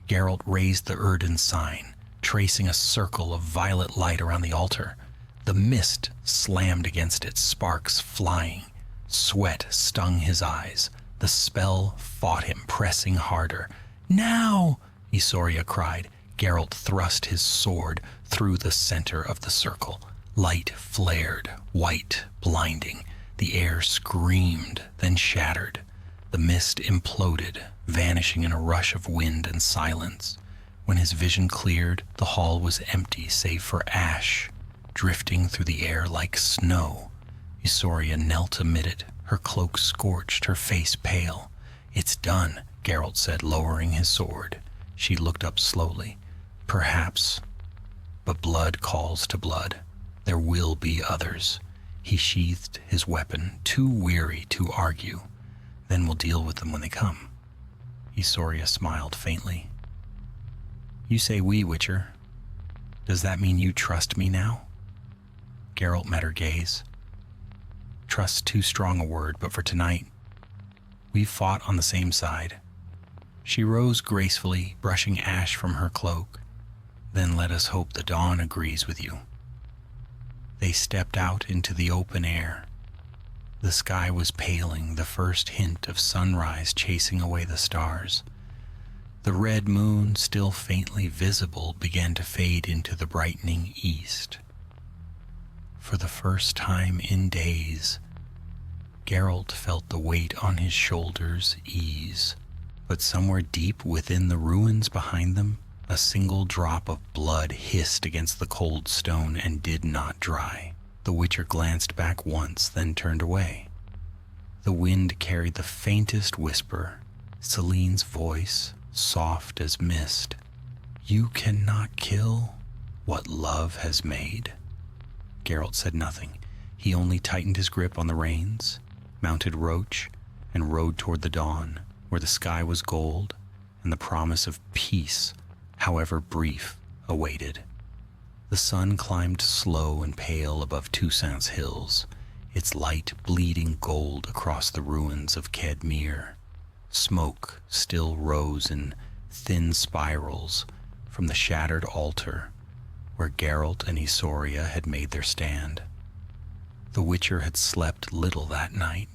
Geralt raised the Erden sign, tracing a circle of violet light around the altar. The mist slammed against it, sparks flying. Sweat stung his eyes. The spell fought him, pressing harder. "Now!" Isoria cried. Geralt thrust his sword through the center of the circle. Light flared, white, blinding. The air screamed, then shattered. The mist imploded, vanishing in a rush of wind and silence. When his vision cleared, the hall was empty save for ash, drifting through the air like snow. Isoria knelt amid it, her cloak scorched, her face pale. "It's done," Geralt said, lowering his sword. She looked up slowly. "Perhaps, but blood calls to blood. There will be others." He sheathed his weapon, too weary to argue. "Then we'll deal with them when they come." Isoria smiled faintly. "You say we, Witcher. Does that mean you trust me now?" Geralt met her gaze. "Trust's too strong a word, but for tonight, we've fought on the same side." She rose gracefully, brushing ash from her cloak. "Then let us hope the dawn agrees with you." They stepped out into the open air. The sky was paling, the first hint of sunrise chasing away the stars. The red moon, still faintly visible, began to fade into the brightening east. For the first time in days, Geralt felt the weight on his shoulders ease. But somewhere deep within the ruins behind them, a single drop of blood hissed against the cold stone and did not dry. The Witcher glanced back once, then turned away. The wind carried the faintest whisper, Celine's voice, soft as mist. "You cannot kill what love has made." Geralt said nothing. He only tightened his grip on the reins, mounted Roach, and rode toward the dawn, where the sky was gold and the promise of peace, however brief, awaited. The sun climbed slow and pale above Toussaint's hills, its light bleeding gold across the ruins of Kedmir. Smoke still rose in thin spirals from the shattered altar where Geralt and Isoria had made their stand. The Witcher had slept little that night.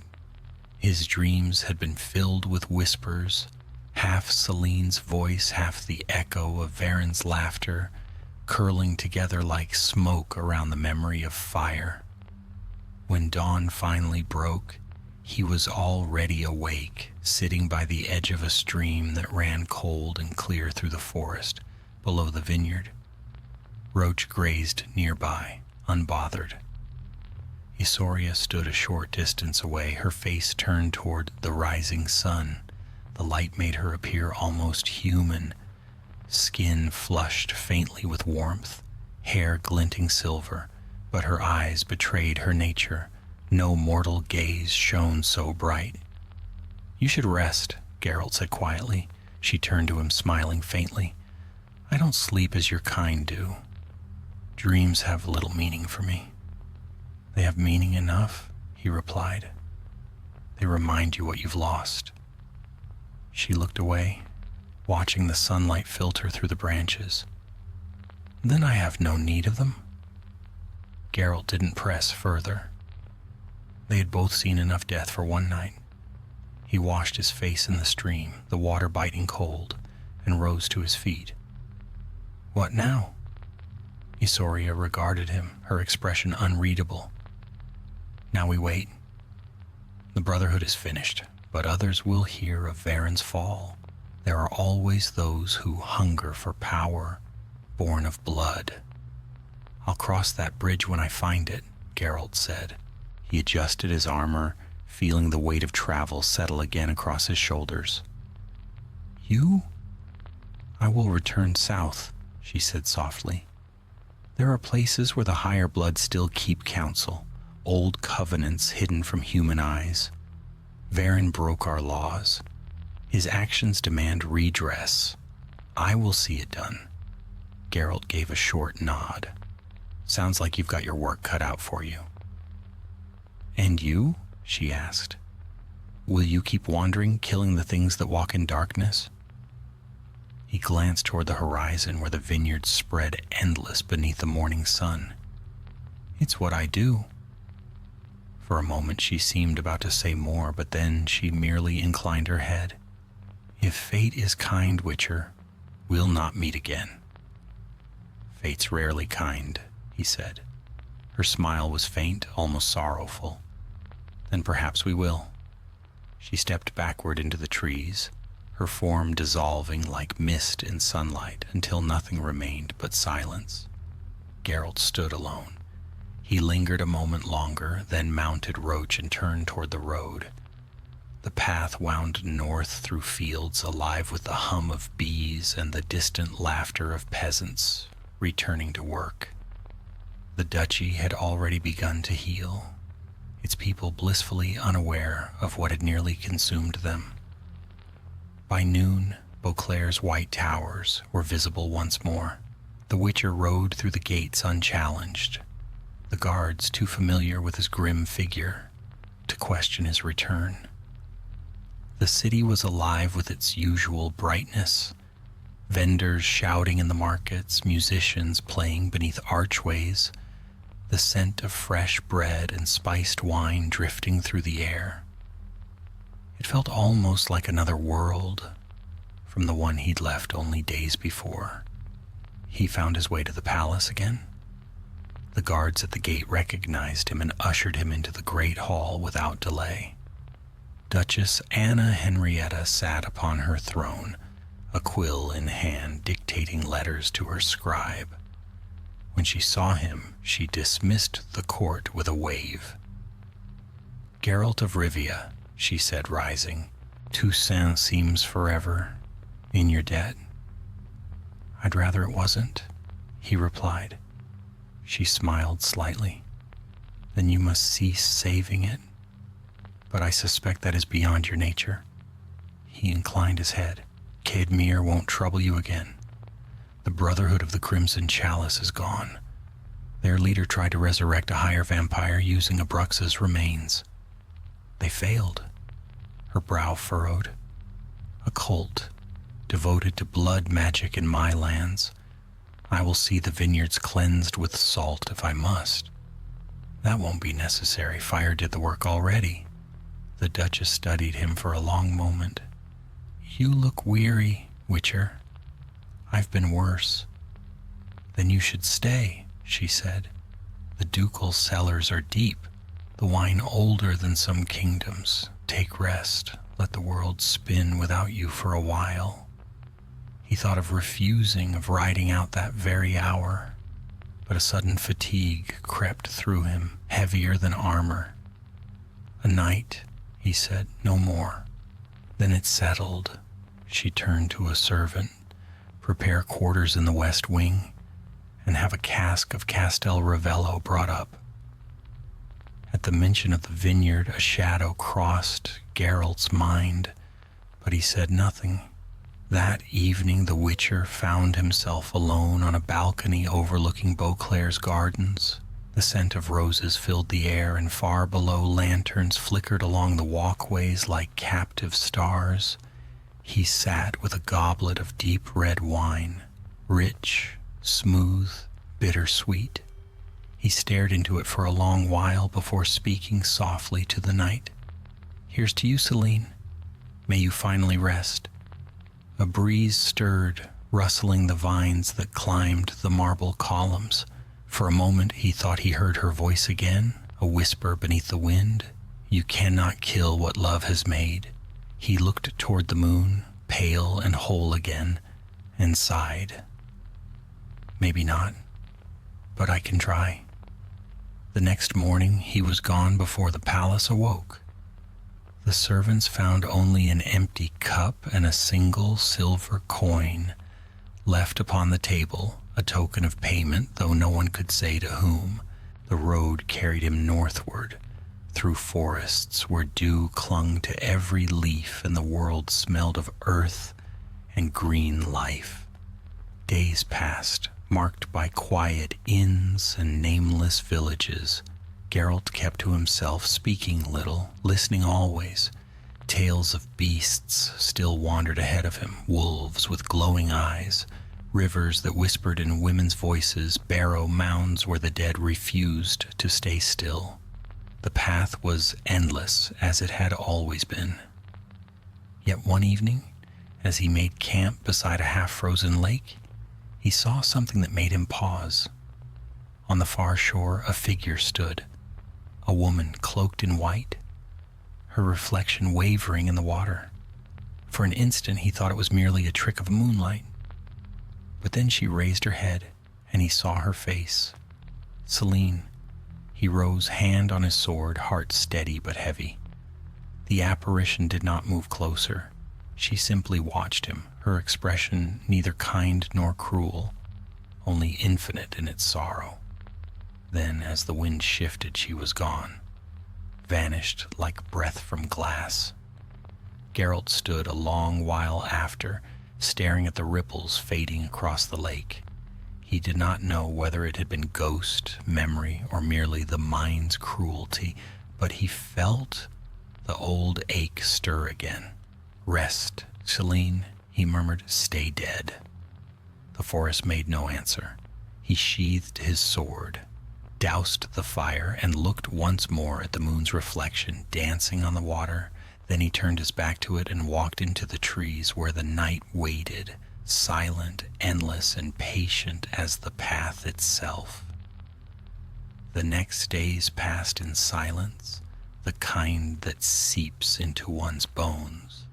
His dreams had been filled with whispers, half Celine's voice, half the echo of Varen's laughter, curling together like smoke around the memory of fire. When dawn finally broke, he was already awake, sitting by the edge of a stream that ran cold and clear through the forest below the vineyard. Roach grazed nearby, unbothered. Isoria stood a short distance away, her face turned toward the rising sun. The light made her appear almost human, skin flushed faintly with warmth, hair glinting silver, but her eyes betrayed her nature. No mortal gaze shone so bright. "You should rest," Geralt said quietly. She turned to him, smiling faintly. "I don't sleep as your kind do. Dreams have little meaning for me." "They have meaning enough," he replied. "They remind you what you've lost." She looked away, watching the sunlight filter through the branches. "Then I have no need of them." Geralt didn't press further. They had both seen enough death for one night. He washed his face in the stream, the water biting cold, and rose to his feet. "What now?" Isoria regarded him, her expression unreadable. "Now we wait. The Brotherhood is finished, but others will hear of Varen's fall. There are always those who hunger for power, born of blood." "I'll cross that bridge when I find it," Geralt said. He adjusted his armor, feeling the weight of travel settle again across his shoulders. "You?" "I will return south," she said softly. "There are places where the higher blood still keep counsel, old covenants hidden from human eyes. Varen broke our laws. His actions demand redress. I will see it done." Geralt gave a short nod. "Sounds like you've got your work cut out for you." "And you?" she asked. "Will you keep wandering, killing the things that walk in darkness?" He glanced toward the horizon where the vineyards spread endless beneath the morning sun. "It's what I do." For a moment she seemed about to say more, but then she merely inclined her head. If fate is kind, Witcher, we'll not meet again. Fate's rarely kind, he said. Her smile was faint, almost sorrowful. Then perhaps we will. She stepped backward into the trees, her form dissolving like mist in sunlight until nothing remained but silence. Geralt stood alone. He lingered a moment longer, then mounted Roach and turned toward the road. The path wound north through fields alive with the hum of bees and the distant laughter of peasants returning to work. The duchy had already begun to heal, its people blissfully unaware of what had nearly consumed them. By noon, Beauclair's white towers were visible once more. The Witcher rode through the gates unchallenged, the guards too familiar with his grim figure to question his return. The city was alive with its usual brightness, vendors shouting in the markets, musicians playing beneath archways, the scent of fresh bread and spiced wine drifting through the air. It felt almost like another world from the one he'd left only days before. He found his way to the palace again. The guards at the gate recognized him and ushered him into the great hall without delay. Duchess Anna Henrietta sat upon her throne, a quill in hand, dictating letters to her scribe. When she saw him, she dismissed the court with a wave. Geralt of Rivia, she said, rising, Toussaint seems forever in your debt. I'd rather it wasn't, he replied. She smiled slightly. Then you must cease saving it. But I suspect that is beyond your nature. He inclined his head. Kedmir won't trouble you again. The Brotherhood of the Crimson Chalice is gone. Their leader tried to resurrect a higher vampire using a Bruxa's remains. They failed. Her brow furrowed. A cult, devoted to blood magic in my lands. I will see the vineyards cleansed with salt if I must. That won't be necessary. Fire did the work already. The Duchess studied him for a long moment. You look weary, Witcher. I've been worse. Then you should stay, she said. The ducal cellars are deep, the wine older than some kingdoms. Take rest. Let the world spin without you for a while. He thought of refusing, of riding out that very hour, but a sudden fatigue crept through him, heavier than armor. A night, he said, no more. Then it settled. She turned to a servant. Prepare quarters in the west wing, and have a cask of Castel Ravello brought up. At the mention of the vineyard, a shadow crossed Geralt's mind, but he said nothing. That evening the Witcher found himself alone on a balcony overlooking Beauclair's gardens. The scent of roses filled the air, and far below lanterns flickered along the walkways like captive stars. He sat with a goblet of deep red wine, rich, smooth, bittersweet. He stared into it for a long while before speaking softly to the night. Here's to you, Celine. May you finally rest. A breeze stirred, rustling the vines that climbed the marble columns. For a moment he thought he heard her voice again, a whisper beneath the wind. You cannot kill what love has made. He looked toward the moon, pale and whole again, and sighed. Maybe not, but I can try. The next morning he was gone before the palace awoke. The servants found only an empty cup and a single silver coin left upon the table, a token of payment, though no one could say to whom. The road carried him northward, through forests where dew clung to every leaf and the world smelled of earth and green life. Days passed, marked by quiet inns and nameless villages. Geralt kept to himself, speaking little, listening always. Tales of beasts still wandered ahead of him, wolves with glowing eyes, rivers that whispered in women's voices, barrow mounds where the dead refused to stay still. The path was endless, as it had always been. Yet one evening, as he made camp beside a half-frozen lake, he saw something that made him pause. On the far shore, a figure stood, a woman cloaked in white, her reflection wavering in the water. For an instant, he thought it was merely a trick of moonlight. But then she raised her head, and he saw her face. Celine. He rose, hand on his sword, heart steady but heavy. The apparition did not move closer. She simply watched him, her expression neither kind nor cruel, only infinite in its sorrow. Then, as the wind shifted, she was gone, vanished like breath from glass. Geralt stood a long while after, staring at the ripples fading across the lake. He did not know whether it had been ghost, memory, or merely the mind's cruelty, but he felt the old ache stir again. "Rest, Celine," he murmured. "Stay dead." The forest made no answer. He sheathed his sword, doused the fire, and looked once more at the moon's reflection dancing on the water. Then he turned his back to it and walked into the trees where the night waited, silent, endless, and patient as the path itself. The next days passed in silence, the kind that seeps into one's bones.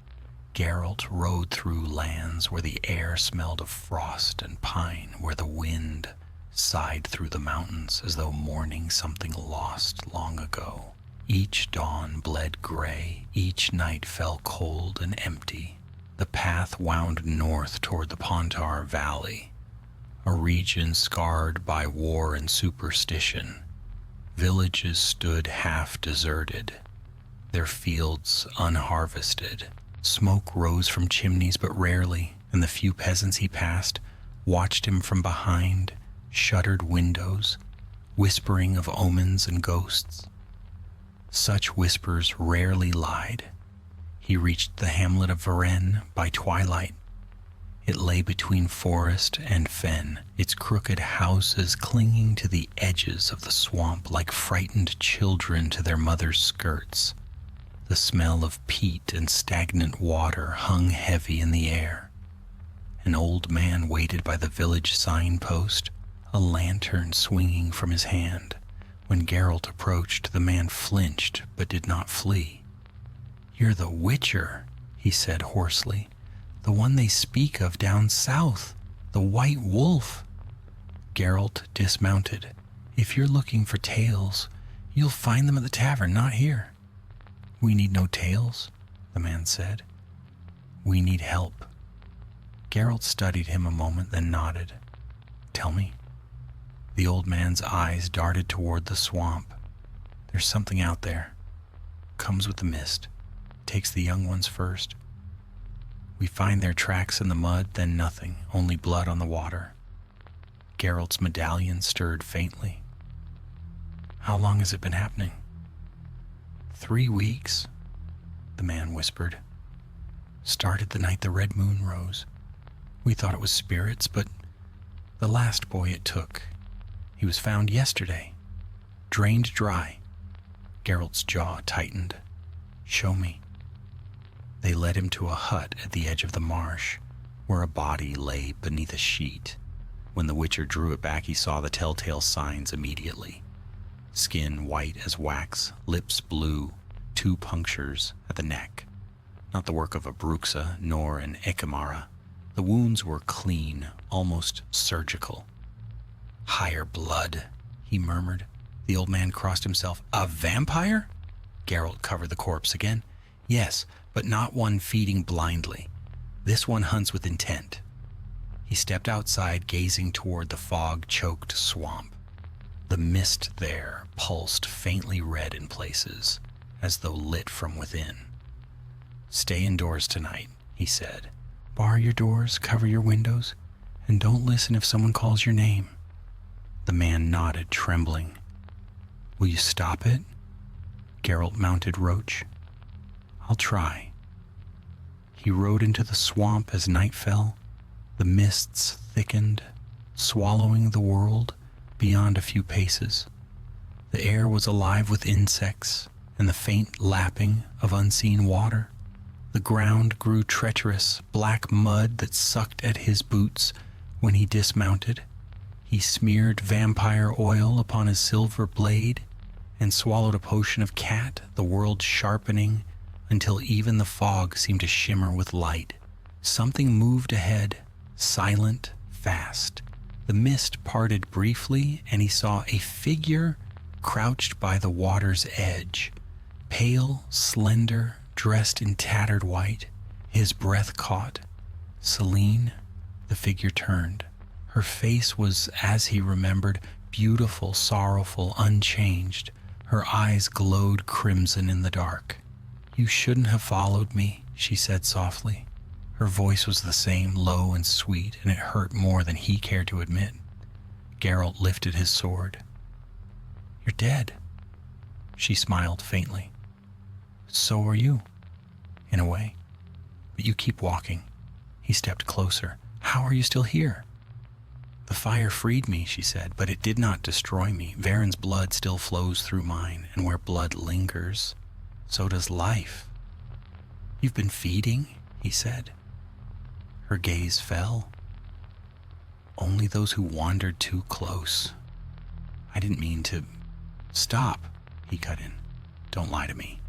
Geralt rode through lands where the air smelled of frost and pine, where the wind sighed through the mountains as though mourning something lost long ago. Each dawn bled gray, each night fell cold and empty. The path wound north toward the Pontar Valley, a region scarred by war and superstition. Villages stood half deserted, their fields unharvested. Smoke rose from chimneys but rarely, and the few peasants he passed watched him from behind shuttered windows, whispering of omens and ghosts. Such whispers rarely lied. He reached the hamlet of Varennes by twilight. It lay between forest and fen, its crooked houses clinging to the edges of the swamp like frightened children to their mother's skirts. The smell of peat and stagnant water hung heavy in the air. An old man waited by the village signpost, a lantern swinging from his hand. When Geralt approached, the man flinched but did not flee. "You're the Witcher," he said hoarsely. "The one they speak of down south, the White Wolf." Geralt dismounted. "If you're looking for tales, you'll find them at the tavern, not here." "We need no tales," the man said. "We need help." Geralt studied him a moment, then nodded. "Tell me." The old man's eyes darted toward the swamp. "There's something out there. Comes with the mist. Takes the young ones first. We find their tracks in the mud, then nothing, only blood on the water." Geralt's medallion stirred faintly. "How long has it been happening?" 3 weeks, the man whispered. "Started the night the red moon rose. We thought it was spirits, but the last boy it took. He was found yesterday, drained dry." Geralt's jaw tightened. "Show me." They led him to a hut at the edge of the marsh, where a body lay beneath a sheet. When the Witcher drew it back, he saw the telltale signs immediately. Skin white as wax, lips blue, 2 punctures at the neck. Not the work of a Bruxa nor an Ekamara. The wounds were clean, almost surgical. "Higher blood," he murmured. The old man crossed himself. "A vampire?" Geralt covered the corpse again. "Yes, but not one feeding blindly. This one hunts with intent." He stepped outside, gazing toward the fog-choked swamp. The mist there pulsed faintly red in places, as though lit from within. "Stay indoors tonight," he said. "Bar your doors, cover your windows, and don't listen if someone calls your name." The man nodded, trembling. "Will you stop it?" Geralt mounted Roach. "I'll try." He rode into the swamp as night fell. The mists thickened, swallowing the world beyond a few paces. The air was alive with insects and the faint lapping of unseen water. The ground grew treacherous, black mud that sucked at his boots when he dismounted. He smeared vampire oil upon his silver blade and swallowed a potion of cat, the world sharpening until even the fog seemed to shimmer with light. Something moved ahead, silent, fast. The mist parted briefly, and he saw a figure crouched by the water's edge, pale, slender, dressed in tattered white. His breath caught. Celine, the figure turned. Her face was, as he remembered, beautiful, sorrowful, unchanged. Her eyes glowed crimson in the dark. "You shouldn't have followed me," she said softly. Her voice was the same, low and sweet, and it hurt more than he cared to admit. Geralt lifted his sword. "You're dead." She smiled faintly. "So are you, in a way. But you keep walking." He stepped closer. "How are you still here?" "The fire freed me," she said, "but it did not destroy me. Varen's blood still flows through mine, and where blood lingers, so does life." "You've been feeding?" he said. Her gaze fell. "Only those who wandered too close. I didn't mean to—" "Stop," he cut in. "Don't lie to me."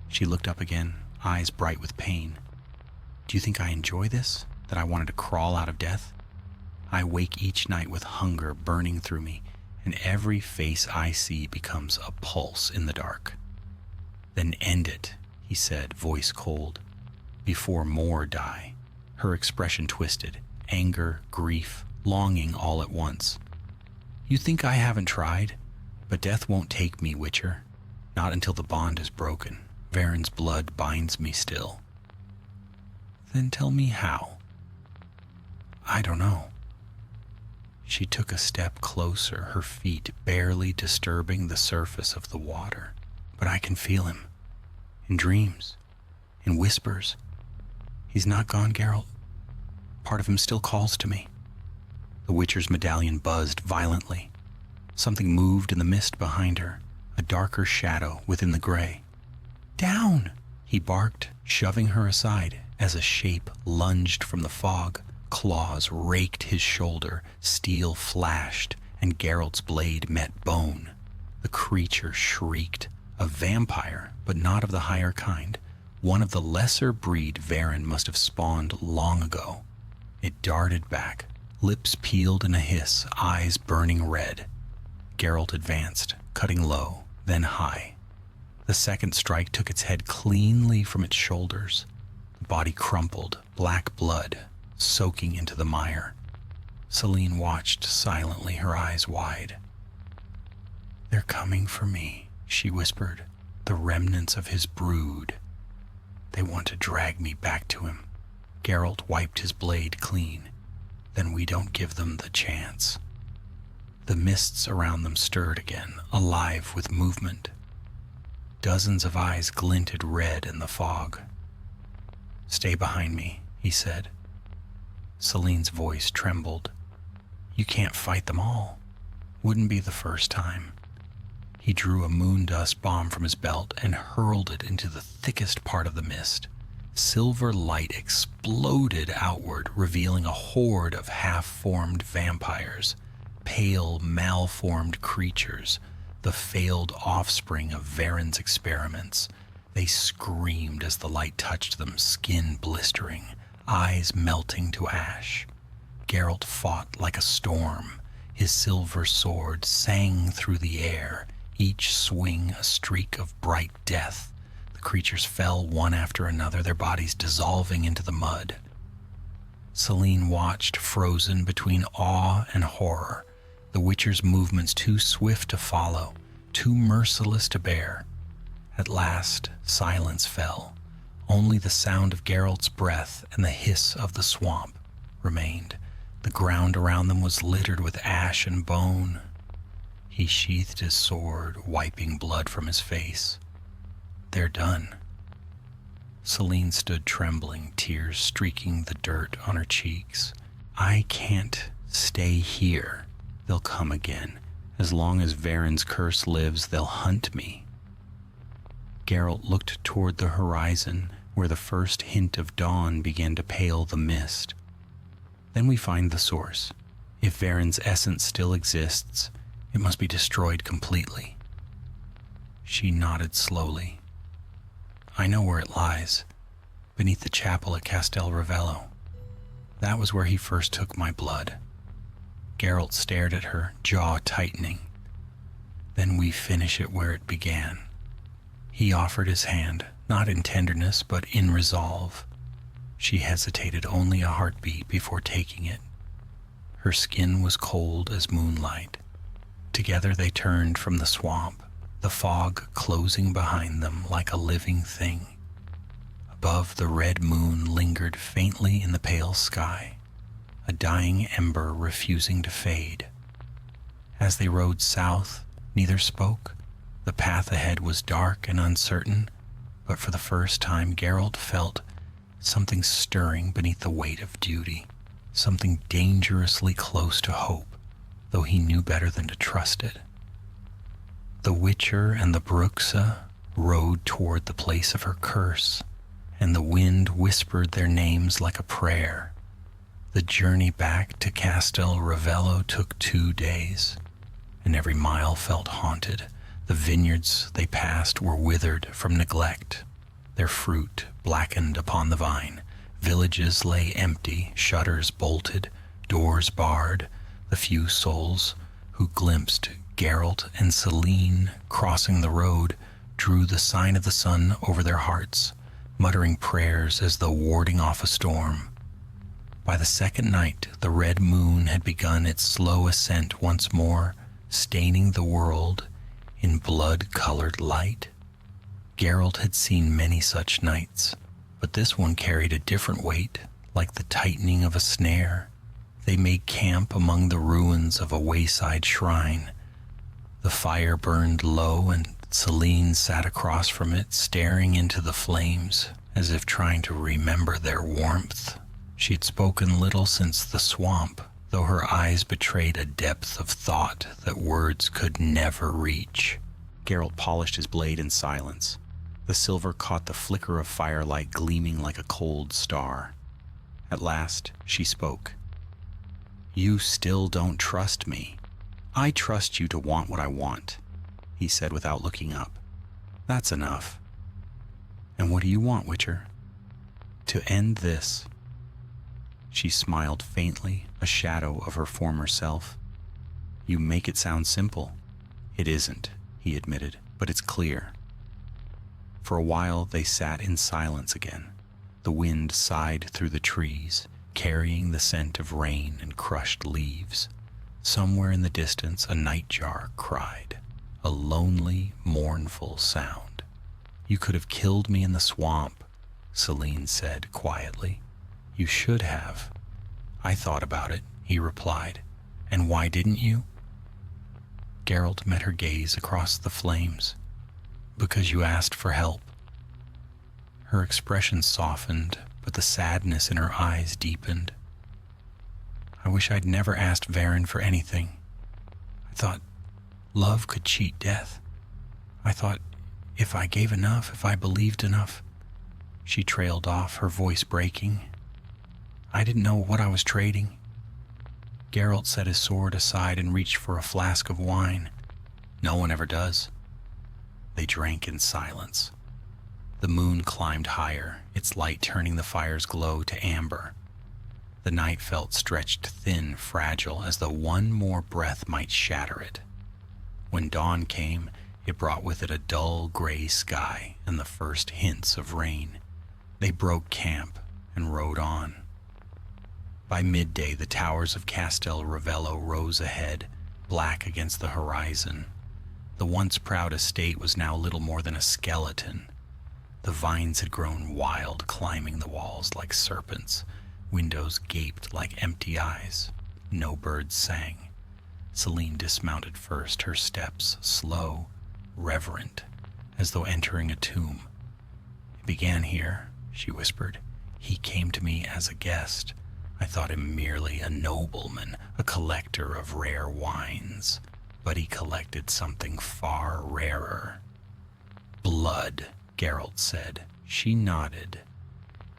She looked up again, eyes bright with pain. "Do you think I enjoy this? That I wanted to crawl out of death? I wake each night with hunger burning through me, and every face I see becomes a pulse in the dark." "Then end it," he said, voice cold, "before more die." Her expression twisted, anger, grief, longing all at once. "You think I haven't tried? But death won't take me, Witcher. Not until the bond is broken. Varen's blood binds me still." "Then tell me how." "I don't know." She took a step closer, her feet barely disturbing the surface of the water. "But I can feel him. In dreams. In whispers. He's not gone, Geralt. Part of him still calls to me." The Witcher's medallion buzzed violently. Something moved in the mist behind her, a darker shadow within the gray. "Down!" he barked, shoving her aside as a shape lunged from the fog. Claws raked his shoulder, steel flashed, and Geralt's blade met bone. The creature shrieked. A vampire, but not of the higher kind. One of the lesser breed Varen must have spawned long ago. It darted back, lips peeled in a hiss, eyes burning red. Geralt advanced, cutting low, then high. The second strike took its head cleanly from its shoulders. The body crumpled, black blood soaking into the mire. Celine watched silently, her eyes wide. "They're coming for me," she whispered, "the remnants of his brood. They want to drag me back to him." Geralt wiped his blade clean. "Then we don't give them the chance." The mists around them stirred again, alive with movement. Dozens of eyes glinted red in the fog. "Stay behind me," he said. Celine's voice trembled. "You can't fight them all. Wouldn't be the first time." He drew a moondust bomb from his belt and hurled it into the thickest part of the mist. Silver light exploded outward, revealing a horde of half-formed vampires, pale, malformed creatures, the failed offspring of Varen's experiments. They screamed as the light touched them, skin blistering, eyes melting to ash. Geralt fought like a storm. His silver sword sang through the air, each swing a streak of bright death. The creatures fell one after another, their bodies dissolving into the mud. Celine watched, frozen between awe and horror, the Witcher's movements too swift to follow, too merciless to bear. At last, silence fell. Only the sound of Geralt's breath and the hiss of the swamp remained. The ground around them was littered with ash and bone. He sheathed his sword, wiping blood from his face. "They're done." Celine stood trembling, tears streaking the dirt on her cheeks. "I can't stay here. They'll come again, As long as Varen's curse lives, they'll hunt me. Geralt looked toward the horizon, where the first hint of dawn began to pale the mist. Then we find the source. If Varen's essence still exists, it must be destroyed completely. She nodded slowly. I know where it lies, beneath the chapel at Castel Ravello. That was where he first took my blood. Geralt stared at her, jaw tightening. Then we finish it where it began. He offered his hand, not in tenderness, but in resolve. She hesitated only a heartbeat before taking it. Her skin was cold as moonlight. Together they turned from the swamp, the fog closing behind them like a living thing. Above, the red moon lingered faintly in the pale sky, a dying ember refusing to fade. As they rode south, neither spoke. The path ahead was dark and uncertain, but for the first time Geralt felt something stirring beneath the weight of duty, something dangerously close to hope, though he knew better than to trust it. The Witcher and the Bruxa rode toward the place of her curse, and the wind whispered their names like a prayer. The journey back to Castel Ravello took 2 days, and every mile felt haunted. The vineyards they passed were withered from neglect, their fruit blackened upon the vine. Villages lay empty, shutters bolted, doors barred. The few souls who glimpsed Geralt and Celine crossing the road drew the sign of the sun over their hearts, muttering prayers as though warding off a storm. By the second night, the red moon had begun its slow ascent once more, staining the world in blood-colored light. Geralt had seen many such nights, but this one carried a different weight, like the tightening of a snare. They made camp among the ruins of a wayside shrine. The fire burned low, and Celine sat across from it, staring into the flames, as if trying to remember their warmth. She had spoken little since the swamp, though her eyes betrayed a depth of thought that words could never reach. Geralt polished his blade in silence. The silver caught the flicker of firelight gleaming like a cold star. At last, she spoke. You still don't trust me. I trust you to want what I want, he said without looking up. That's enough. And what do you want, Witcher? To end this. She smiled faintly, a shadow of her former self. You make it sound simple. It isn't, he admitted, but it's clear. For a while they sat in silence again. The wind sighed through the trees, carrying the scent of rain and crushed leaves. Somewhere in the distance a nightjar cried, a lonely, mournful sound. You could have killed me in the swamp, Celine said quietly. You should have. I thought about it, he replied. And why didn't you? Geralt met her gaze across the flames. Because you asked for help. Her expression softened, but the sadness in her eyes deepened. I wish I'd never asked Varen for anything. I thought love could cheat death. I thought if I gave enough, if I believed enough. She trailed off, her voice breaking. I didn't know what I was trading. Geralt set his sword aside and reached for a flask of wine. No one ever does. They drank in silence. The moon climbed higher, its light turning the fire's glow to amber. The night felt stretched thin, fragile, as though one more breath might shatter it. When dawn came, it brought with it a dull gray sky and the first hints of rain. They broke camp and rode on. By midday, the towers of Castel Ravello rose ahead, black against the horizon. The once proud estate was now little more than a skeleton. The vines had grown wild, climbing the walls like serpents. Windows gaped like empty eyes. No birds sang. Celine dismounted first, her steps slow, reverent, as though entering a tomb. It began here, she whispered. He came to me as a guest. I thought him merely a nobleman, a collector of rare wines. but he collected something far rarer. Blood, Geralt said. She nodded.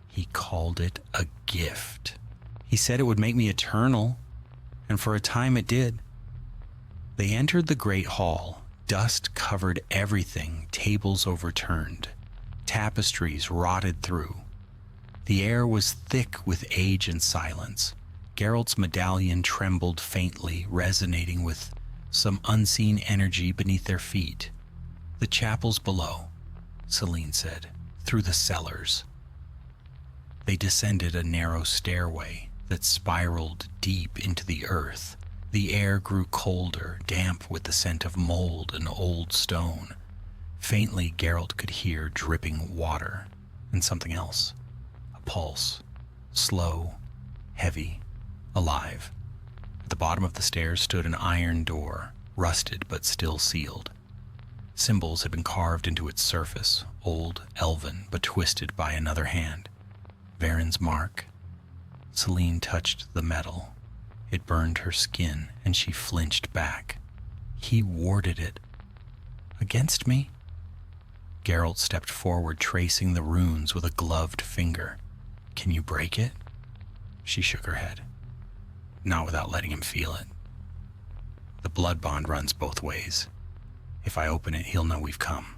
He called it a gift. He said it would make me eternal, and for a time it did. They entered the great hall. Dust covered everything, tables overturned, tapestries rotted through. The air was thick with age and silence. Geralt's medallion trembled faintly, resonating with some unseen energy beneath their feet. The chapel's below, Celine said, through the cellars. They descended a narrow stairway that spiraled deep into the earth. The air grew colder, damp with the scent of mold and old stone. Faintly, Geralt could hear dripping water and something else. A pulse, slow, heavy, alive. At the bottom of the stairs stood an iron door, rusted but still sealed. Symbols had been carved into its surface, old, elven, but twisted by another hand. Varen's mark. Celine touched the metal. It burned her skin, and she flinched back. He warded it. Against me? Geralt stepped forward, tracing the runes with a gloved finger. Can you break it? She shook her head. Not without letting him feel it. The blood bond runs both ways. If I open it, he'll know we've come.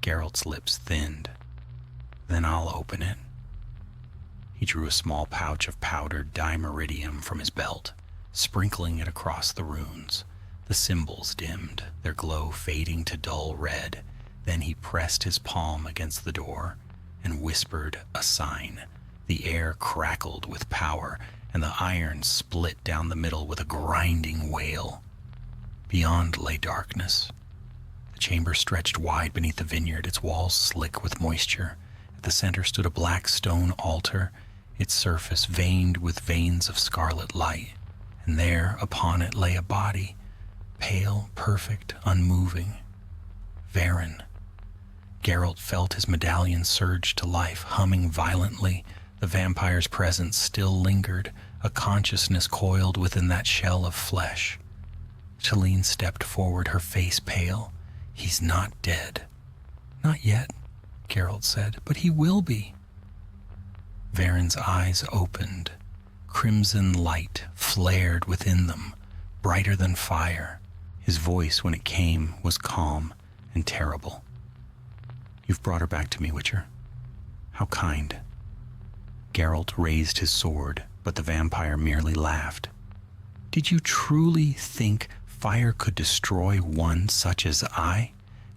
Geralt's lips thinned. Then I'll open it. He drew a small pouch of powdered dimeridium from his belt, sprinkling it across the runes. The symbols dimmed, their glow fading to dull red. Then he pressed his palm against the door and whispered a sign. The air crackled with power, and the iron split down the middle with a grinding wail. Beyond lay darkness. The chamber stretched wide beneath the vineyard, its walls slick with moisture. At the center stood a black stone altar, its surface veined with veins of scarlet light, and there upon it lay a body, pale, perfect, unmoving. Varen. Geralt felt his medallion surge to life, humming violently. The vampire's presence still lingered, a consciousness coiled within that shell of flesh. Celine stepped forward, her face pale. He's not dead. Not yet, Geralt said, but he will be. Varen's eyes opened. Crimson light flared within them, brighter than fire. His voice, when it came, was calm and terrible. You've brought her back to me, Witcher. How kind. Geralt raised his sword, but the vampire merely laughed. Did you truly think fire could destroy one such as I?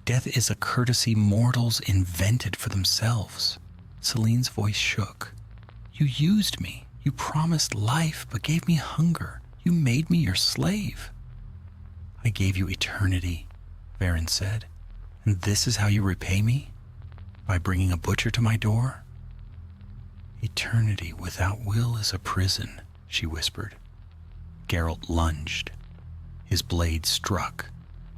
Death is a courtesy mortals invented for themselves. Celine's voice shook. You used me. You promised life, but gave me hunger. You made me your slave. I gave you eternity, Varen said. And this is how you repay me? By bringing a butcher to my door? Eternity without will is a prison, she whispered. Geralt lunged. His blade struck,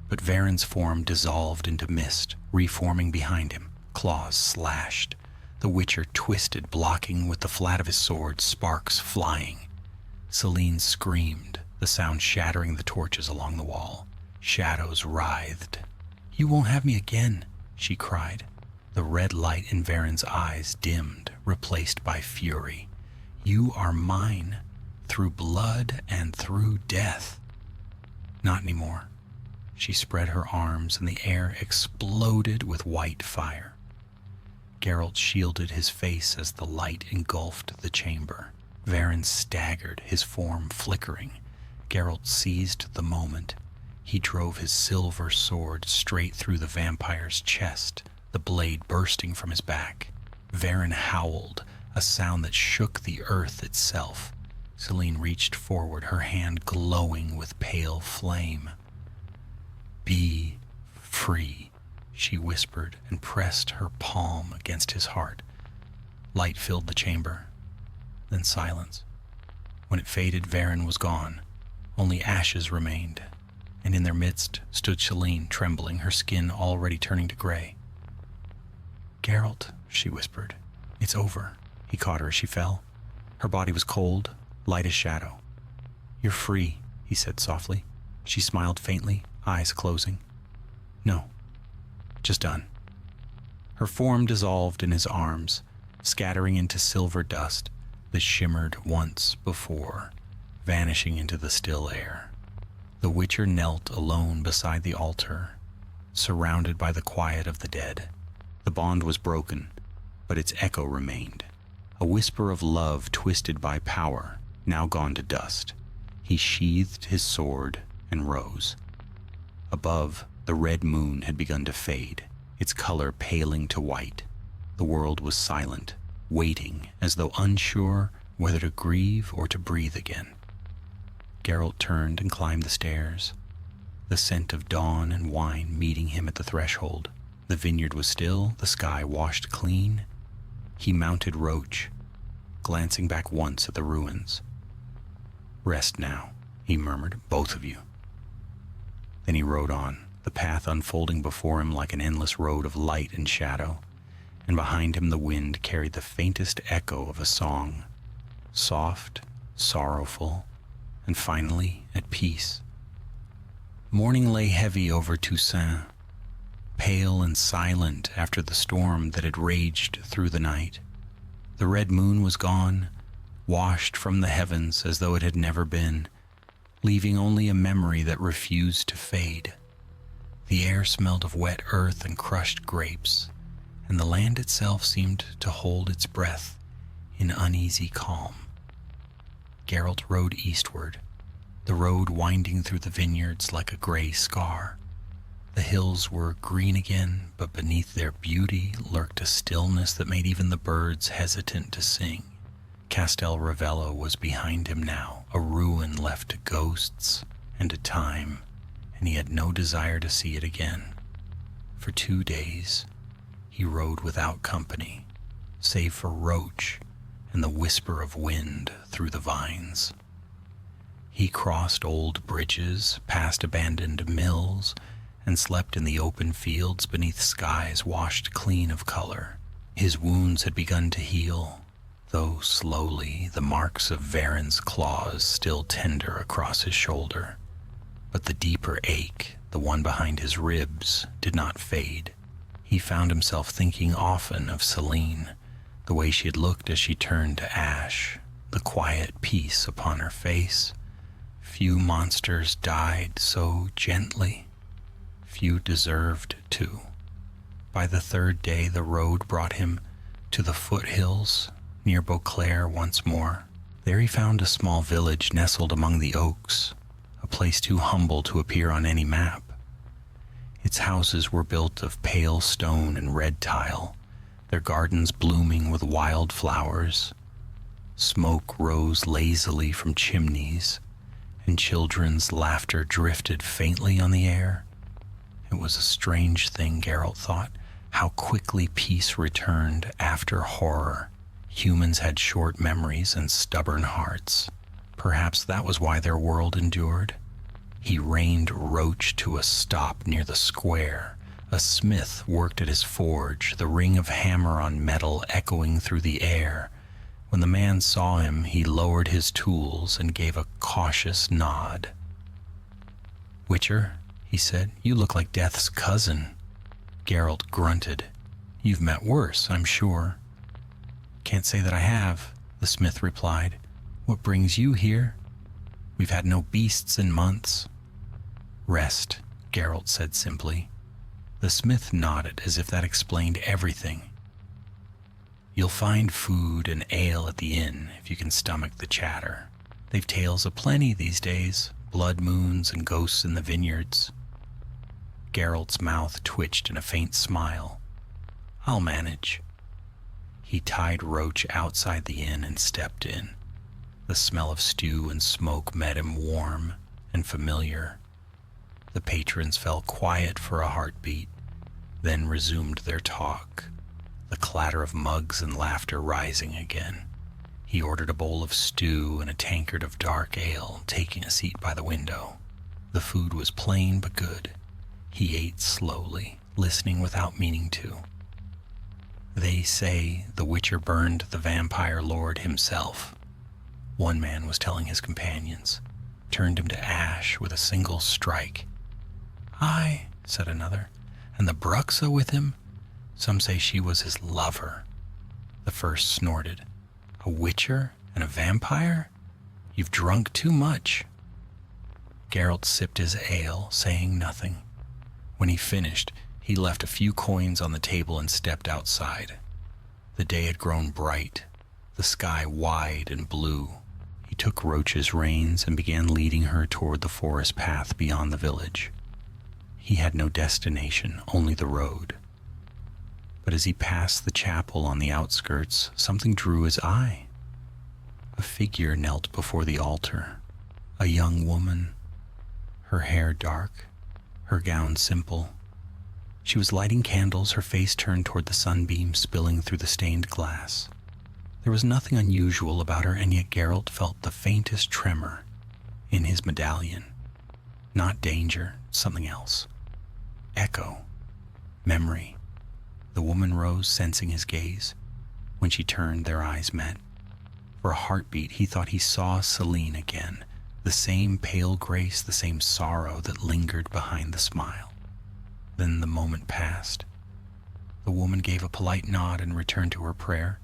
but Varen's form dissolved into mist, reforming behind him. Claws slashed. The Witcher twisted, blocking with the flat of his sword, sparks flying. Celine screamed, the sound shattering the torches along the wall. Shadows writhed. You won't have me again, she cried. The red light in Varen's eyes dimmed, replaced by fury. You are mine, through blood and through death. Not anymore. She spread her arms, and the air exploded with white fire. Geralt shielded his face as the light engulfed the chamber. Varen staggered, his form flickering. Geralt seized the moment. He drove his silver sword straight through the vampire's chest, the blade bursting from his back. Varen howled, a sound that shook the earth itself. Celine reached forward, her hand glowing with pale flame. Be free, she whispered and pressed her palm against his heart. Light filled the chamber, then silence. When it faded, Varen was gone. Only ashes remained, and in their midst stood Celine, trembling, her skin already turning to gray. Geralt, she whispered. It's over. He caught her as she fell. Her body was cold, light as shadow. You're free, he said softly. She smiled faintly, eyes closing. No, just done. Her form dissolved in his arms, scattering into silver dust that shimmered once before, vanishing into the still air. The Witcher knelt alone beside the altar, surrounded by the quiet of the dead. The bond was broken, but its echo remained. A whisper of love twisted by power, now gone to dust. He sheathed his sword and rose. Above, the red moon had begun to fade, its color paling to white. The world was silent, waiting as though unsure whether to grieve or to breathe again. Geralt turned and climbed the stairs, the scent of dawn and wine meeting him at the threshold. The vineyard was still, the sky washed clean. He mounted Roach, glancing back once at the ruins. Rest now, he murmured, both of you. Then he rode on, the path unfolding before him like an endless road of light and shadow, and behind him the wind carried the faintest echo of a song, soft, sorrowful, and finally at peace. Morning lay heavy over Toussaint, pale and silent after the storm that had raged through the night. The red moon was gone, washed from the heavens as though it had never been, leaving only a memory that refused to fade. The air smelled of wet earth and crushed grapes, and the land itself seemed to hold its breath in uneasy calm. Geralt rode eastward, the road winding through the vineyards like a gray scar. The hills were green again, but beneath their beauty lurked a stillness that made even the birds hesitant to sing. Castel Ravello was behind him now, a ruin left to ghosts and to time, and he had no desire to see it again. For 2 days, he rode without company, save for Roach and the whisper of wind through the vines. He crossed old bridges, past abandoned mills, and slept in the open fields beneath skies washed clean of color. His wounds had begun to heal, though slowly, the marks of Varen's claws still tender across his shoulder. But the deeper ache, the one behind his ribs, did not fade. He found himself thinking often of Celine, the way she had looked as she turned to ash, the quiet peace upon her face. Few monsters died so gently. Few deserved to. By the 3rd day, the road brought him to the foothills near Beauclair once more. There he found a small village nestled among the oaks, a place too humble to appear on any map. Its houses were built of pale stone and red tile, their gardens blooming with wild flowers. Smoke rose lazily from chimneys, and children's laughter drifted faintly on the air. It was a strange thing, Geralt thought, how quickly peace returned after horror. Humans had short memories and stubborn hearts. Perhaps that was why their world endured. He reined Roach to a stop near the square. A smith worked at his forge, the ring of hammer on metal echoing through the air. When the man saw him, he lowered his tools and gave a cautious nod. "Witcher," he said, "you look like Death's cousin." Geralt grunted. "You've met worse, I'm sure." "Can't say that I have," the smith replied. "What brings you here?" "We've had no beasts in months." "Rest," Geralt said simply. The smith nodded as if that explained everything. "You'll find food and ale at the inn if you can stomach the chatter. They've tales aplenty these days, blood moons and ghosts in the vineyards." Geralt's mouth twitched in a faint smile. "I'll manage." He tied Roach outside the inn and stepped in. The smell of stew and smoke met him warm and familiar. The patrons fell quiet for a heartbeat, then resumed their talk, the clatter of mugs and laughter rising again. He ordered a bowl of stew and a tankard of dark ale, taking a seat by the window. The food was plain but good. He ate slowly, listening without meaning to. "They say the Witcher burned the vampire lord himself," one man was telling his companions, turned him to ash with a single strike. "Aye," said another, "and the Bruxa with him? Some say she was his lover." The first snorted. "A witcher and a vampire? You've drunk too much." Geralt sipped his ale, saying nothing. When he finished, he left a few coins on the table and stepped outside. The day had grown bright, the sky wide and blue. He took Roach's reins and began leading her toward the forest path beyond the village. He had no destination, only the road. But as he passed the chapel on the outskirts, something drew his eye. A figure knelt before the altar, a young woman, her hair dark, her gown simple. She was lighting candles, her face turned toward the sunbeam spilling through the stained glass. There was nothing unusual about her, and yet Geralt felt the faintest tremor in his medallion. Not danger, something else. Echo. Memory. The woman rose, sensing his gaze. When she turned, their eyes met. For a heartbeat, he thought he saw Celine again, the same pale grace, the same sorrow that lingered behind the smile. Then the moment passed. The woman gave a polite nod and returned to her prayer.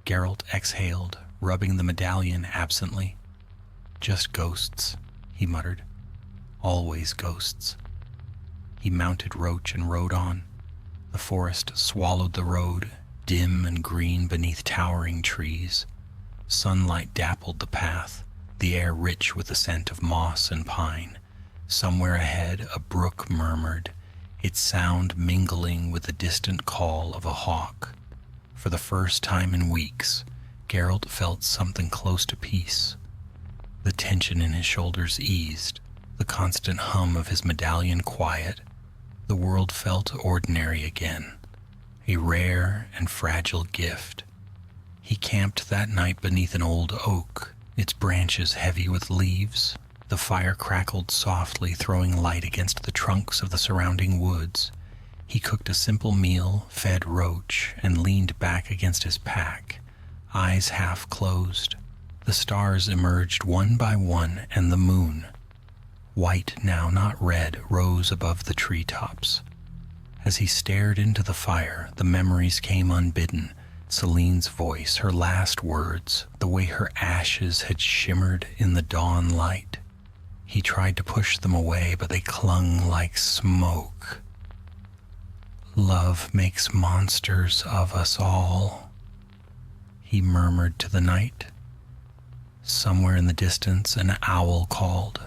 Geralt exhaled, rubbing the medallion absently. "Just ghosts," he muttered. "Always ghosts." He mounted Roach and rode on. The forest swallowed the road, dim and green beneath towering trees. Sunlight dappled the path, the air rich with the scent of moss and pine. Somewhere ahead, a brook murmured, its sound mingling with the distant call of a hawk. For the first time in weeks, Geralt felt something close to peace. The tension in his shoulders eased, the constant hum of his medallion quiet. The world felt ordinary again, a rare and fragile gift. He camped that night beneath an old oak, its branches heavy with leaves. The fire crackled softly, throwing light against the trunks of the surrounding woods. He cooked a simple meal, fed Roach, and leaned back against his pack, eyes half closed. The stars emerged one by one, and the moon, white now, not red, rose above the treetops. As he stared into the fire, the memories came unbidden. Celine's voice, her last words, the way her ashes had shimmered in the dawn light. He tried to push them away, but they clung like smoke. "Love makes monsters of us all," he murmured to the night. Somewhere in the distance, an owl called.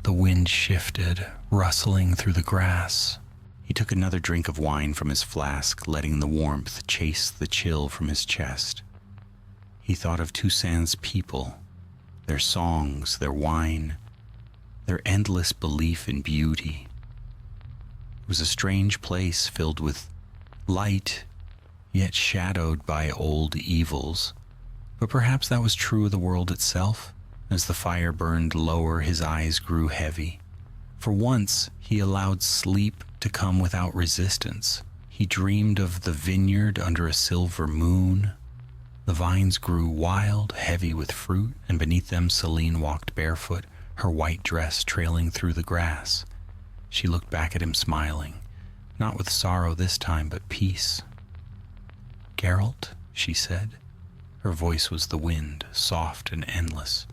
The wind shifted, rustling through the grass. He took another drink of wine from his flask, letting the warmth chase the chill from his chest. He thought of Toussaint's people, their songs, their wine, their endless belief in beauty. It was a strange place filled with light, yet shadowed by old evils. But perhaps that was true of the world itself. As the fire burned lower, his eyes grew heavy. For once, he allowed sleep to come without resistance. He dreamed of the vineyard under a silver moon. The vines grew wild, heavy with fruit, and beneath them Celine walked barefoot, her white dress trailing through the grass. She looked back at him smiling, not with sorrow this time, but peace. "Geralt," she said. Her voice was the wind, soft and endless.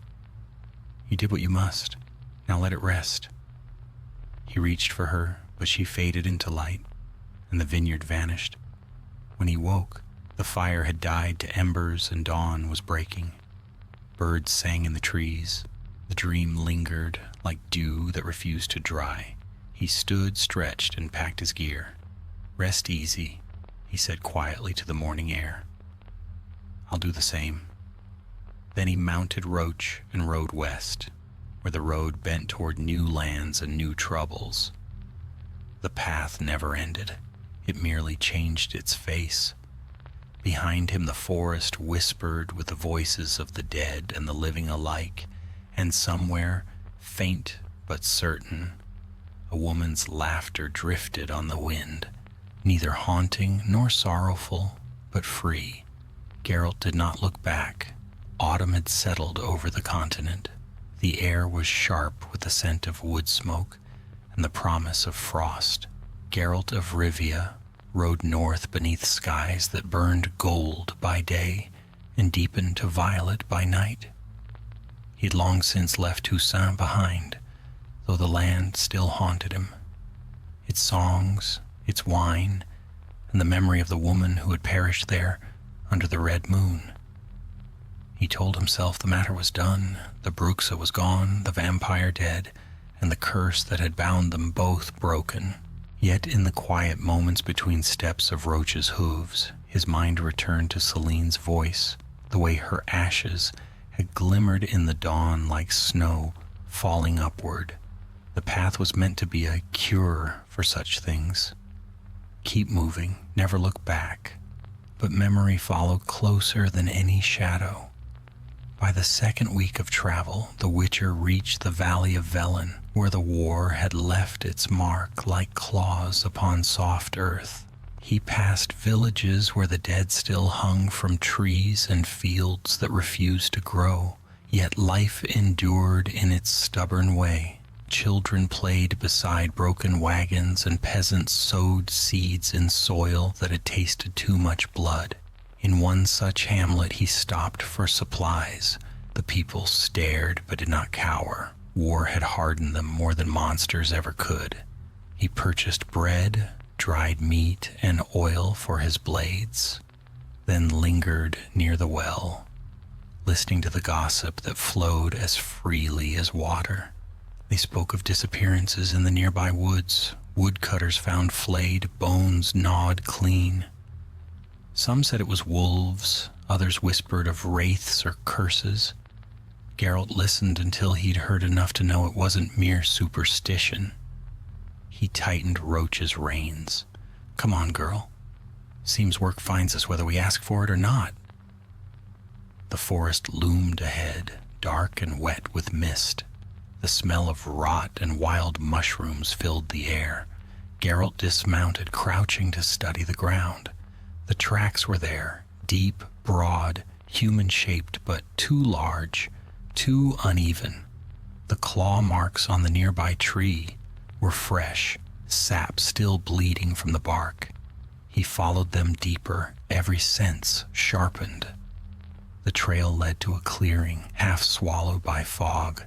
"You did what you must. Now let it rest." He reached for her, but she faded into light, and the vineyard vanished. When he woke, the fire had died to embers and dawn was breaking. Birds sang in the trees. The dream lingered like dew that refused to dry. He stood, stretched, and packed his gear. "Rest easy," he said quietly to the morning air. "I'll do the same." Then he mounted Roach and rode west, where the road bent toward new lands and new troubles. The path never ended. It merely changed its face. Behind him the forest whispered with the voices of the dead and the living alike, and somewhere, faint but certain, a woman's laughter drifted on the wind, neither haunting nor sorrowful, but free. Geralt did not look back. Autumn had settled over the continent. The air was sharp with the scent of wood smoke and the promise of frost. Geralt of Rivia rode north beneath skies that burned gold by day and deepened to violet by night. He'd long since left Toussaint behind, though the land still haunted him. Its songs, its wine, and the memory of the woman who had perished there under the red moon. He told himself the matter was done. The Bruxa was gone, the vampire dead, and the curse that had bound them both broken. Yet in the quiet moments between steps of Roach's hooves, his mind returned to Celine's voice, the way her ashes had glimmered in the dawn like snow falling upward. The path was meant to be a cure for such things. Keep moving, never look back. But memory followed closer than any shadow. By the second week of travel, the Witcher reached the Valley of Velen, where the war had left its mark like claws upon soft earth. He passed villages where the dead still hung from trees and fields that refused to grow, yet life endured in its stubborn way. Children played beside broken wagons and peasants sowed seeds in soil that had tasted too much blood. In one such hamlet he stopped for supplies. The people stared but did not cower. War had hardened them more than monsters ever could. He purchased bread, dried meat, and oil for his blades, then lingered near the well, listening to the gossip that flowed as freely as water. They spoke of disappearances in the nearby woods, woodcutters found flayed, bones gnawed clean. Some said it was wolves, others whispered of wraiths or curses. Geralt listened until he'd heard enough to know it wasn't mere superstition. He tightened Roach's reins. Come on, girl. Seems work finds us whether we ask for it or not. The forest loomed ahead, dark and wet with mist. The smell of rot and wild mushrooms filled the air. Geralt dismounted, crouching to study the ground. The tracks were there, deep, broad, human-shaped, but too large, too uneven. The claw marks on the nearby tree were fresh, sap still bleeding from the bark. He followed them deeper, every sense sharpened. The trail led to a clearing, half swallowed by fog.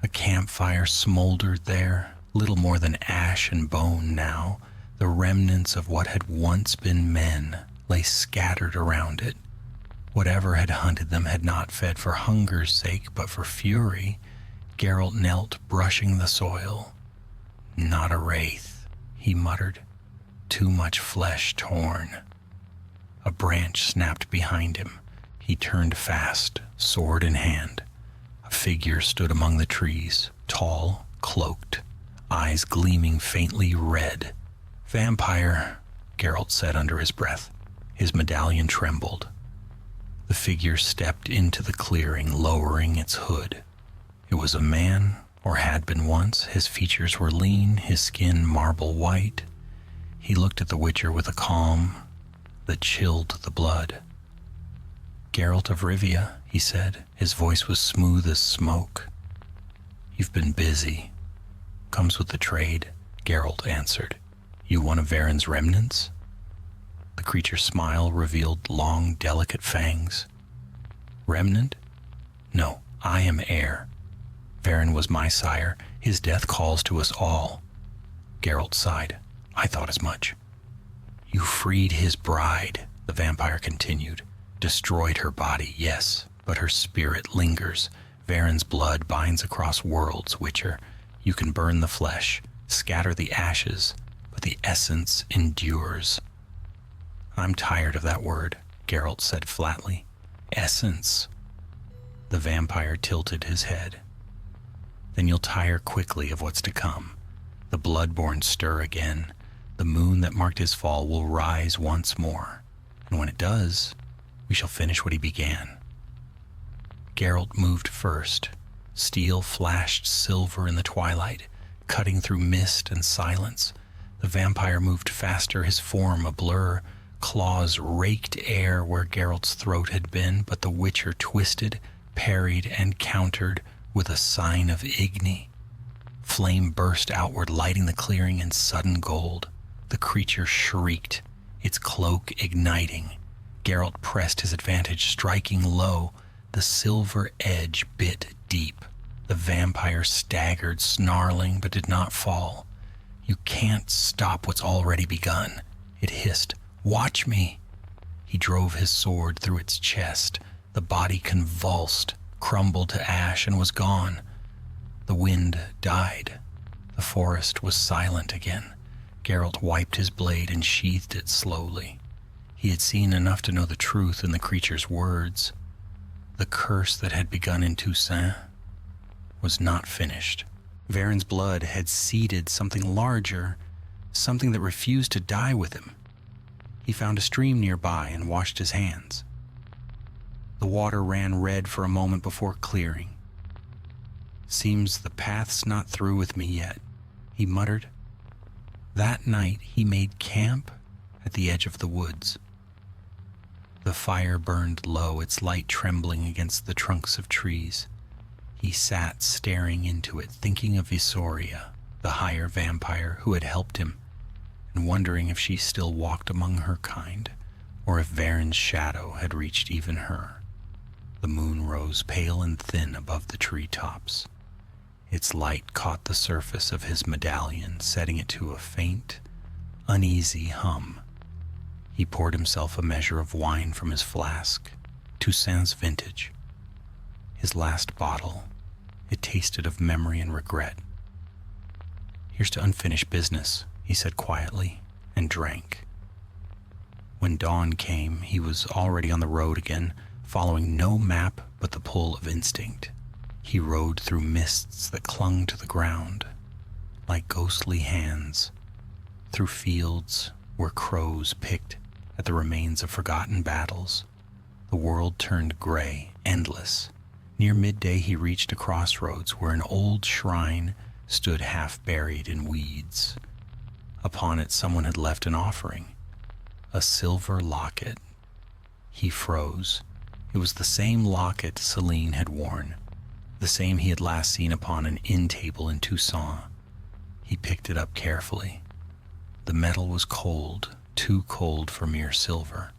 A campfire smoldered there, little more than ash and bone now. The remnants of what had once been men lay scattered around it. Whatever had hunted them had not fed for hunger's sake, but for fury. Geralt knelt, brushing the soil. Not a wraith, he muttered. Too much flesh torn. A branch snapped behind him. He turned fast, sword in hand. A figure stood among the trees, tall, cloaked, eyes gleaming faintly red. Vampire, Geralt said under his breath. His medallion trembled. The figure stepped into the clearing, lowering its hood. It was a man, or had been once. His features were lean, his skin marble white. He looked at the Witcher with a calm that chilled the blood. Geralt of Rivia, he said. His voice was smooth as smoke. You've been busy. Comes with the trade, Geralt answered. You one of Varen's remnants? The creature's smile revealed long, delicate fangs. Remnant? No, I am heir. Varen was my sire. His death calls to us all. Geralt sighed. I thought as much. You freed his bride, the vampire continued. Destroyed her body, yes, but her spirit lingers. Varen's blood binds across worlds, Witcher. You can burn the flesh, scatter the ashes, but the essence endures. I'm tired of that word, Geralt said flatly. Essence. The vampire tilted his head. Then you'll tire quickly of what's to come. The bloodborne stir again. The moon that marked his fall will rise once more. And when it does, we shall finish what he began. Geralt moved first. Steel flashed silver in the twilight, cutting through mist and silence. The vampire moved faster, his form a blur. Claws raked air where Geralt's throat had been, but the Witcher twisted, parried, and countered with a sign of Igni. Flame burst outward, lighting the clearing in sudden gold. The creature shrieked, its cloak igniting. Geralt pressed his advantage, striking low. The silver edge bit deep. The vampire staggered, snarling, but did not fall. "You can't stop what's already begun," it hissed. "Watch me." He drove his sword through its chest. The body convulsed, crumbled to ash, and was gone. The wind died. The forest was silent again. Geralt wiped his blade and sheathed it slowly. He had seen enough to know the truth in the creature's words. The curse that had begun in Toussaint was not finished. Varen's blood had seeded something larger, something that refused to die with him. He found a stream nearby and washed his hands. The water ran red for a moment before clearing. "Seems the path's not through with me yet," he muttered. That night he made camp at the edge of the woods. The fire burned low, its light trembling against the trunks of trees. He sat staring into it, thinking of Visoria, the higher vampire who had helped him, and wondering if she still walked among her kind, or if Varen's shadow had reached even her. The moon rose pale and thin above the treetops. Its light caught the surface of his medallion, setting it to a faint, uneasy hum. He poured himself a measure of wine from his flask, Toussaint's vintage. His last bottle, it tasted of memory and regret. "Here's to unfinished business," he said quietly, and drank. When dawn came, he was already on the road again, following no map but the pull of instinct. He rode through mists that clung to the ground, like ghostly hands, through fields where crows picked at the remains of forgotten battles. The world turned gray, endless. Near midday he reached a crossroads where an old shrine stood half buried in weeds. Upon it someone had left an offering, a silver locket. He froze. It was the same locket Celine had worn, the same he had last seen upon an inn table in Toussaint. He picked it up carefully. The metal was cold, too cold for mere silver.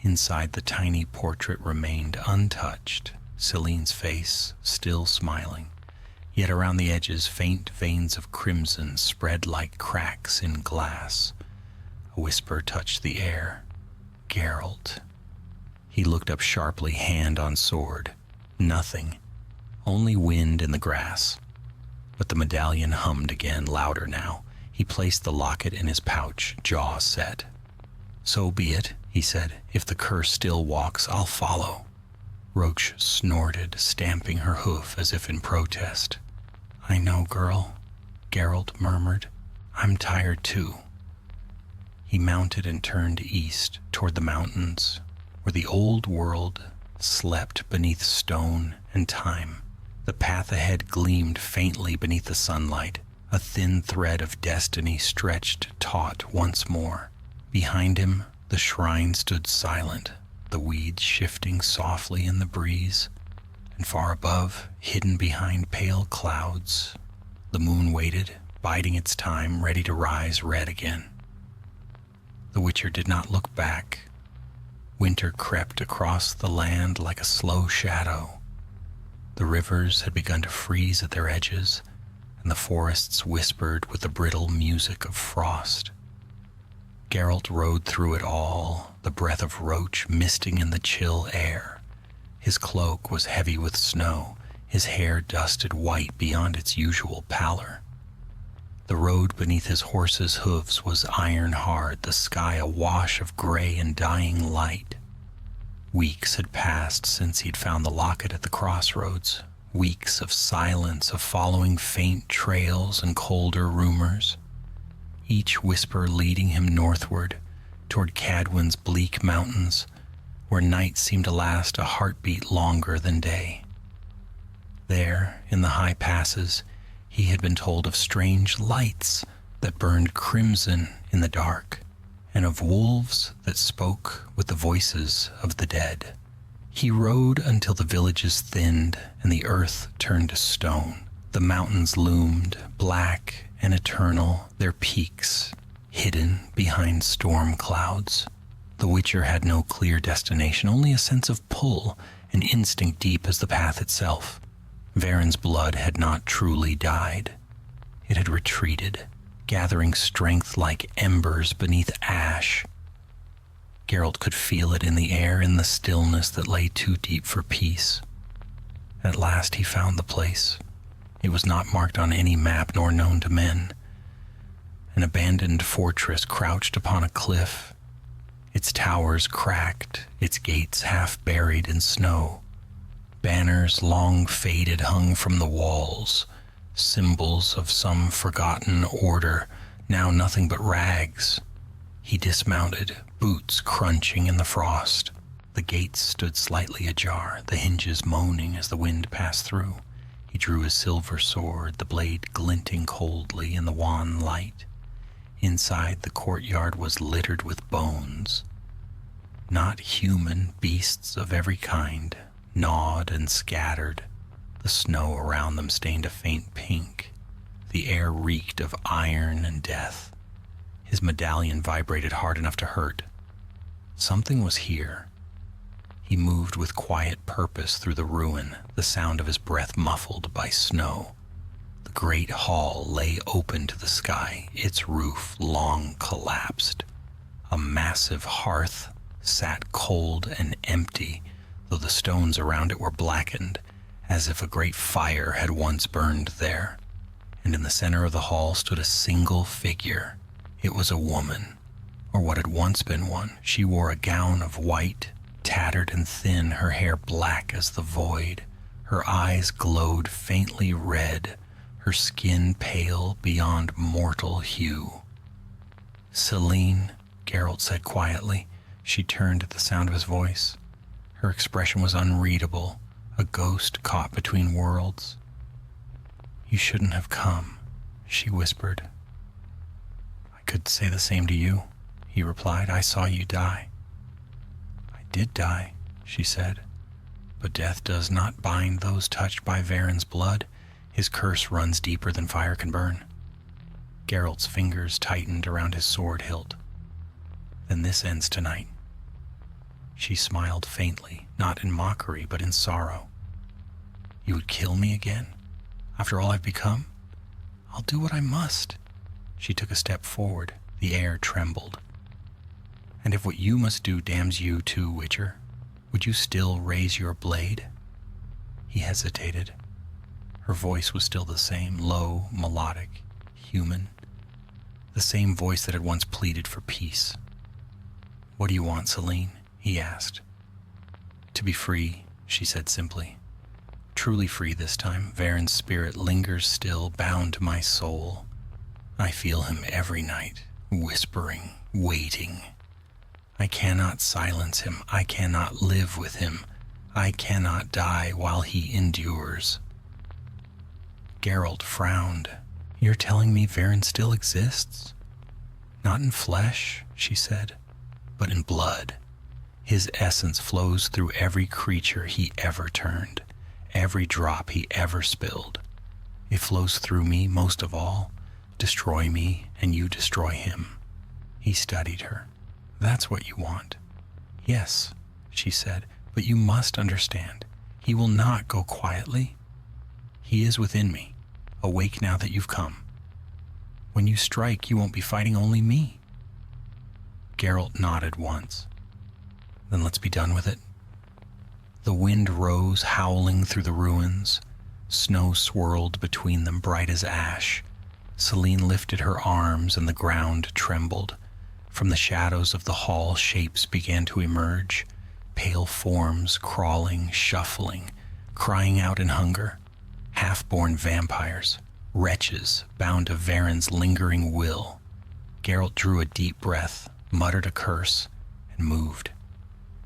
Inside, the tiny portrait remained untouched, Celine's face still smiling. Yet around the edges, faint veins of crimson spread like cracks in glass. A whisper touched the air. "Geralt." He looked up sharply, hand on sword. Nothing. Only wind in the grass. But the medallion hummed again, louder now. He placed the locket in his pouch, jaw set. "So be it," he said. "If the curse still walks, I'll follow." Roach snorted, stamping her hoof as if in protest. "I know, girl," Geralt murmured. "I'm tired too." He mounted and turned east toward the mountains, where the old world slept beneath stone and time. The path ahead gleamed faintly beneath the sunlight. A thin thread of destiny stretched taut once more. Behind him, the shrine stood silent, the weeds shifting softly in the breeze. And far above, hidden behind pale clouds, the moon waited, biding its time, ready to rise red again. The Witcher did not look back. Winter crept across the land like a slow shadow. The rivers had begun to freeze at their edges, and the forests whispered with the brittle music of frost. Geralt rode through it all, the breath of roach misting in the chill air. His cloak was heavy with snow, his hair dusted white beyond its usual pallor. The road beneath his horse's hooves was iron hard, the sky awash of gray and dying light. Weeks had passed since he'd found the locket at the crossroads, weeks of silence, of following faint trails and colder rumors, each whisper leading him northward, toward Cadwin's bleak mountains, where night seemed to last a heartbeat longer than day. There, in the high passes, he had been told of strange lights that burned crimson in the dark, and of wolves that spoke with the voices of the dead. He rode until the villages thinned and the earth turned to stone. The mountains loomed, black and eternal, their peaks hidden behind storm clouds. The Witcher had no clear destination, only a sense of pull, an instinct deep as the path itself. Varen's blood had not truly died. It had retreated, gathering strength like embers beneath ash. Geralt could feel it in the air, in the stillness that lay too deep for peace. At last he found the place. It was not marked on any map nor known to men. An abandoned fortress crouched upon a cliff, its towers cracked, its gates half buried in snow. Banners long faded hung from the walls, symbols of some forgotten order, now nothing but rags. He dismounted, boots crunching in the frost. The gates stood slightly ajar, the hinges moaning as the wind passed through. He drew his silver sword, the blade glinting coldly in the wan light. Inside, the courtyard was littered with bones. Not human, beasts of every kind, gnawed and scattered. The snow around them stained a faint pink. The air reeked of iron and death. His medallion vibrated hard enough to hurt. Something was here. He moved with quiet purpose through the ruin, the sound of his breath muffled by snow. The great hall lay open to the sky, its roof long collapsed. A massive hearth sat cold and empty, though the stones around it were blackened, as if a great fire had once burned there. And in the center of the hall stood a single figure. It was a woman, or what had once been one. She wore a gown of white, tattered and thin, her hair black as the void. Her eyes glowed faintly red, her skin pale beyond mortal hue. "Celine," Geralt said quietly. She turned at the sound of his voice. Her expression was unreadable, a ghost caught between worlds. "You shouldn't have come," she whispered. "I could say the same to you," he replied. "I saw you die." "I did die," she said, "but death does not bind those touched by Varen's blood. His curse runs deeper than fire can burn." Geralt's fingers tightened around his sword hilt. "Then this ends tonight." She smiled faintly, not in mockery, but in sorrow. "You would kill me again? After all I've become? I'll do what I must." She took a step forward. The air trembled. "And if what you must do damns you too, Witcher, would you still raise your blade?" He hesitated. Her voice was still the same, low, melodic, human. The same voice that had once pleaded for peace. "What do you want, Celine?" he asked. "To be free," she said simply. "Truly free this time. Varen's spirit lingers still, bound to my soul. I feel him every night, whispering, waiting. I cannot silence him. I cannot live with him. I cannot die while he endures." Geralt frowned. "You're telling me Varen still exists?" "Not in flesh," she said, "but in blood. His essence flows through every creature he ever turned, every drop he ever spilled. It flows through me most of all. Destroy me, and you destroy him." He studied her. "That's what you want." "Yes," she said, "but you must understand. He will not go quietly. He is within me, awake now that you've come. When you strike, you won't be fighting only me." Geralt nodded once. "Then let's be done with it." The wind rose, howling through the ruins. Snow swirled between them, bright as ash. Celine lifted her arms, and the ground trembled. From the shadows of the hall, shapes began to emerge, pale forms crawling, shuffling, crying out in hunger. Half-born vampires, wretches bound to Varen's lingering will. Geralt drew a deep breath, muttered a curse, and moved.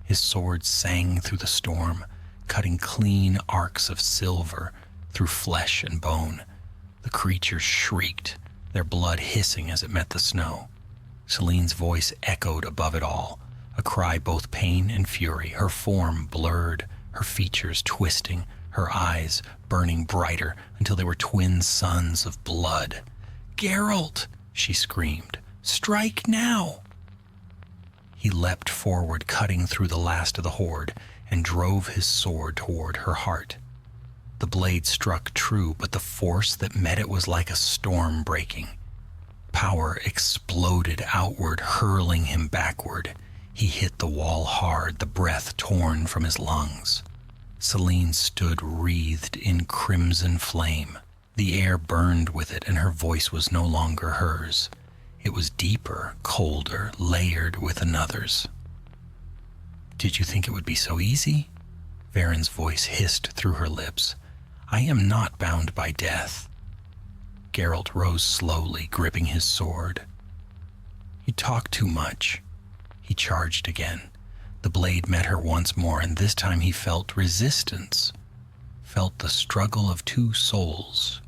His sword sang through the storm, cutting clean arcs of silver through flesh and bone. The creatures shrieked, their blood hissing as it met the snow. Celine's voice echoed above it all, a cry both pain and fury, her form blurred, her features twisting, her eyes burning brighter until they were twin suns of blood. "Geralt!" she screamed. "Strike now!" He leapt forward, cutting through the last of the horde, and drove his sword toward her heart. The blade struck true, but the force that met it was like a storm breaking. Power exploded outward, hurling him backward. He hit the wall hard, the breath torn from his lungs. Celine stood wreathed in crimson flame. The air burned with it, and her voice was no longer hers. It was deeper, colder, layered with another's. "Did you think it would be so easy?" Varen's voice hissed through her lips. "I am not bound by death." Geralt rose slowly, gripping his sword. "You talk too much." He charged again. The blade met her once more, and this time he felt resistance, felt the struggle of two souls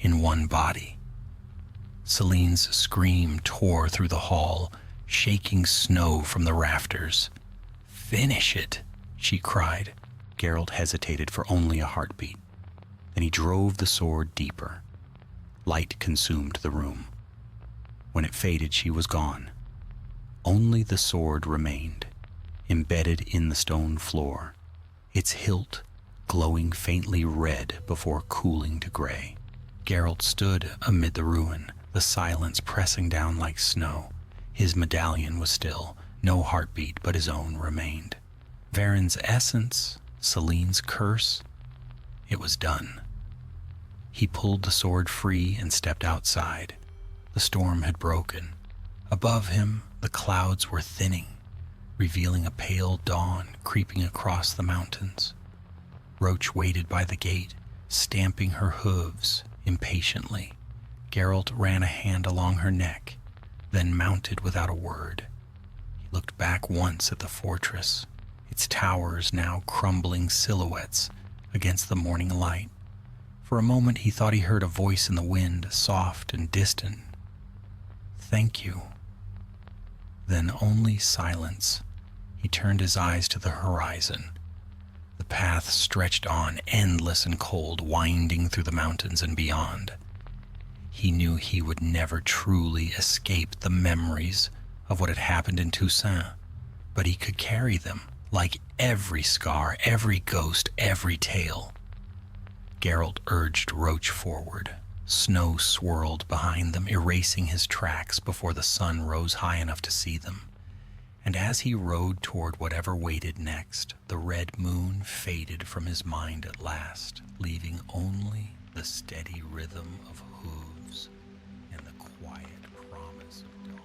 in one body. Celine's scream tore through the hall, shaking snow from the rafters. "Finish it," she cried. Geralt hesitated for only a heartbeat. Then he drove the sword deeper. Light consumed the room. When it faded, she was gone. Only the sword remained, embedded in the stone floor, its hilt glowing faintly red before cooling to gray. Geralt stood amid the ruin, the silence pressing down like snow. His medallion was still, no heartbeat but his own remained. Varen's essence, Celine's curse, it was done. He pulled the sword free and stepped outside. The storm had broken. Above him, the clouds were thinning, revealing a pale dawn creeping across the mountains. Roach waited by the gate, stamping her hooves impatiently. Geralt ran a hand along her neck, then mounted without a word. He looked back once at the fortress, its towers now crumbling silhouettes against the morning light. For a moment he thought he heard a voice in the wind, soft and distant. "Thank you." Then only silence. He turned his eyes to the horizon. The path stretched on, endless and cold, winding through the mountains and beyond. He knew he would never truly escape the memories of what had happened in Toussaint, but he could carry them, like every scar, every ghost, every tale. Geralt urged Roach forward. Snow swirled behind them, erasing his tracks before the sun rose high enough to see them. And as he rode toward whatever waited next, the red moon faded from his mind at last, leaving only the steady rhythm of hooves and the quiet promise of dawn.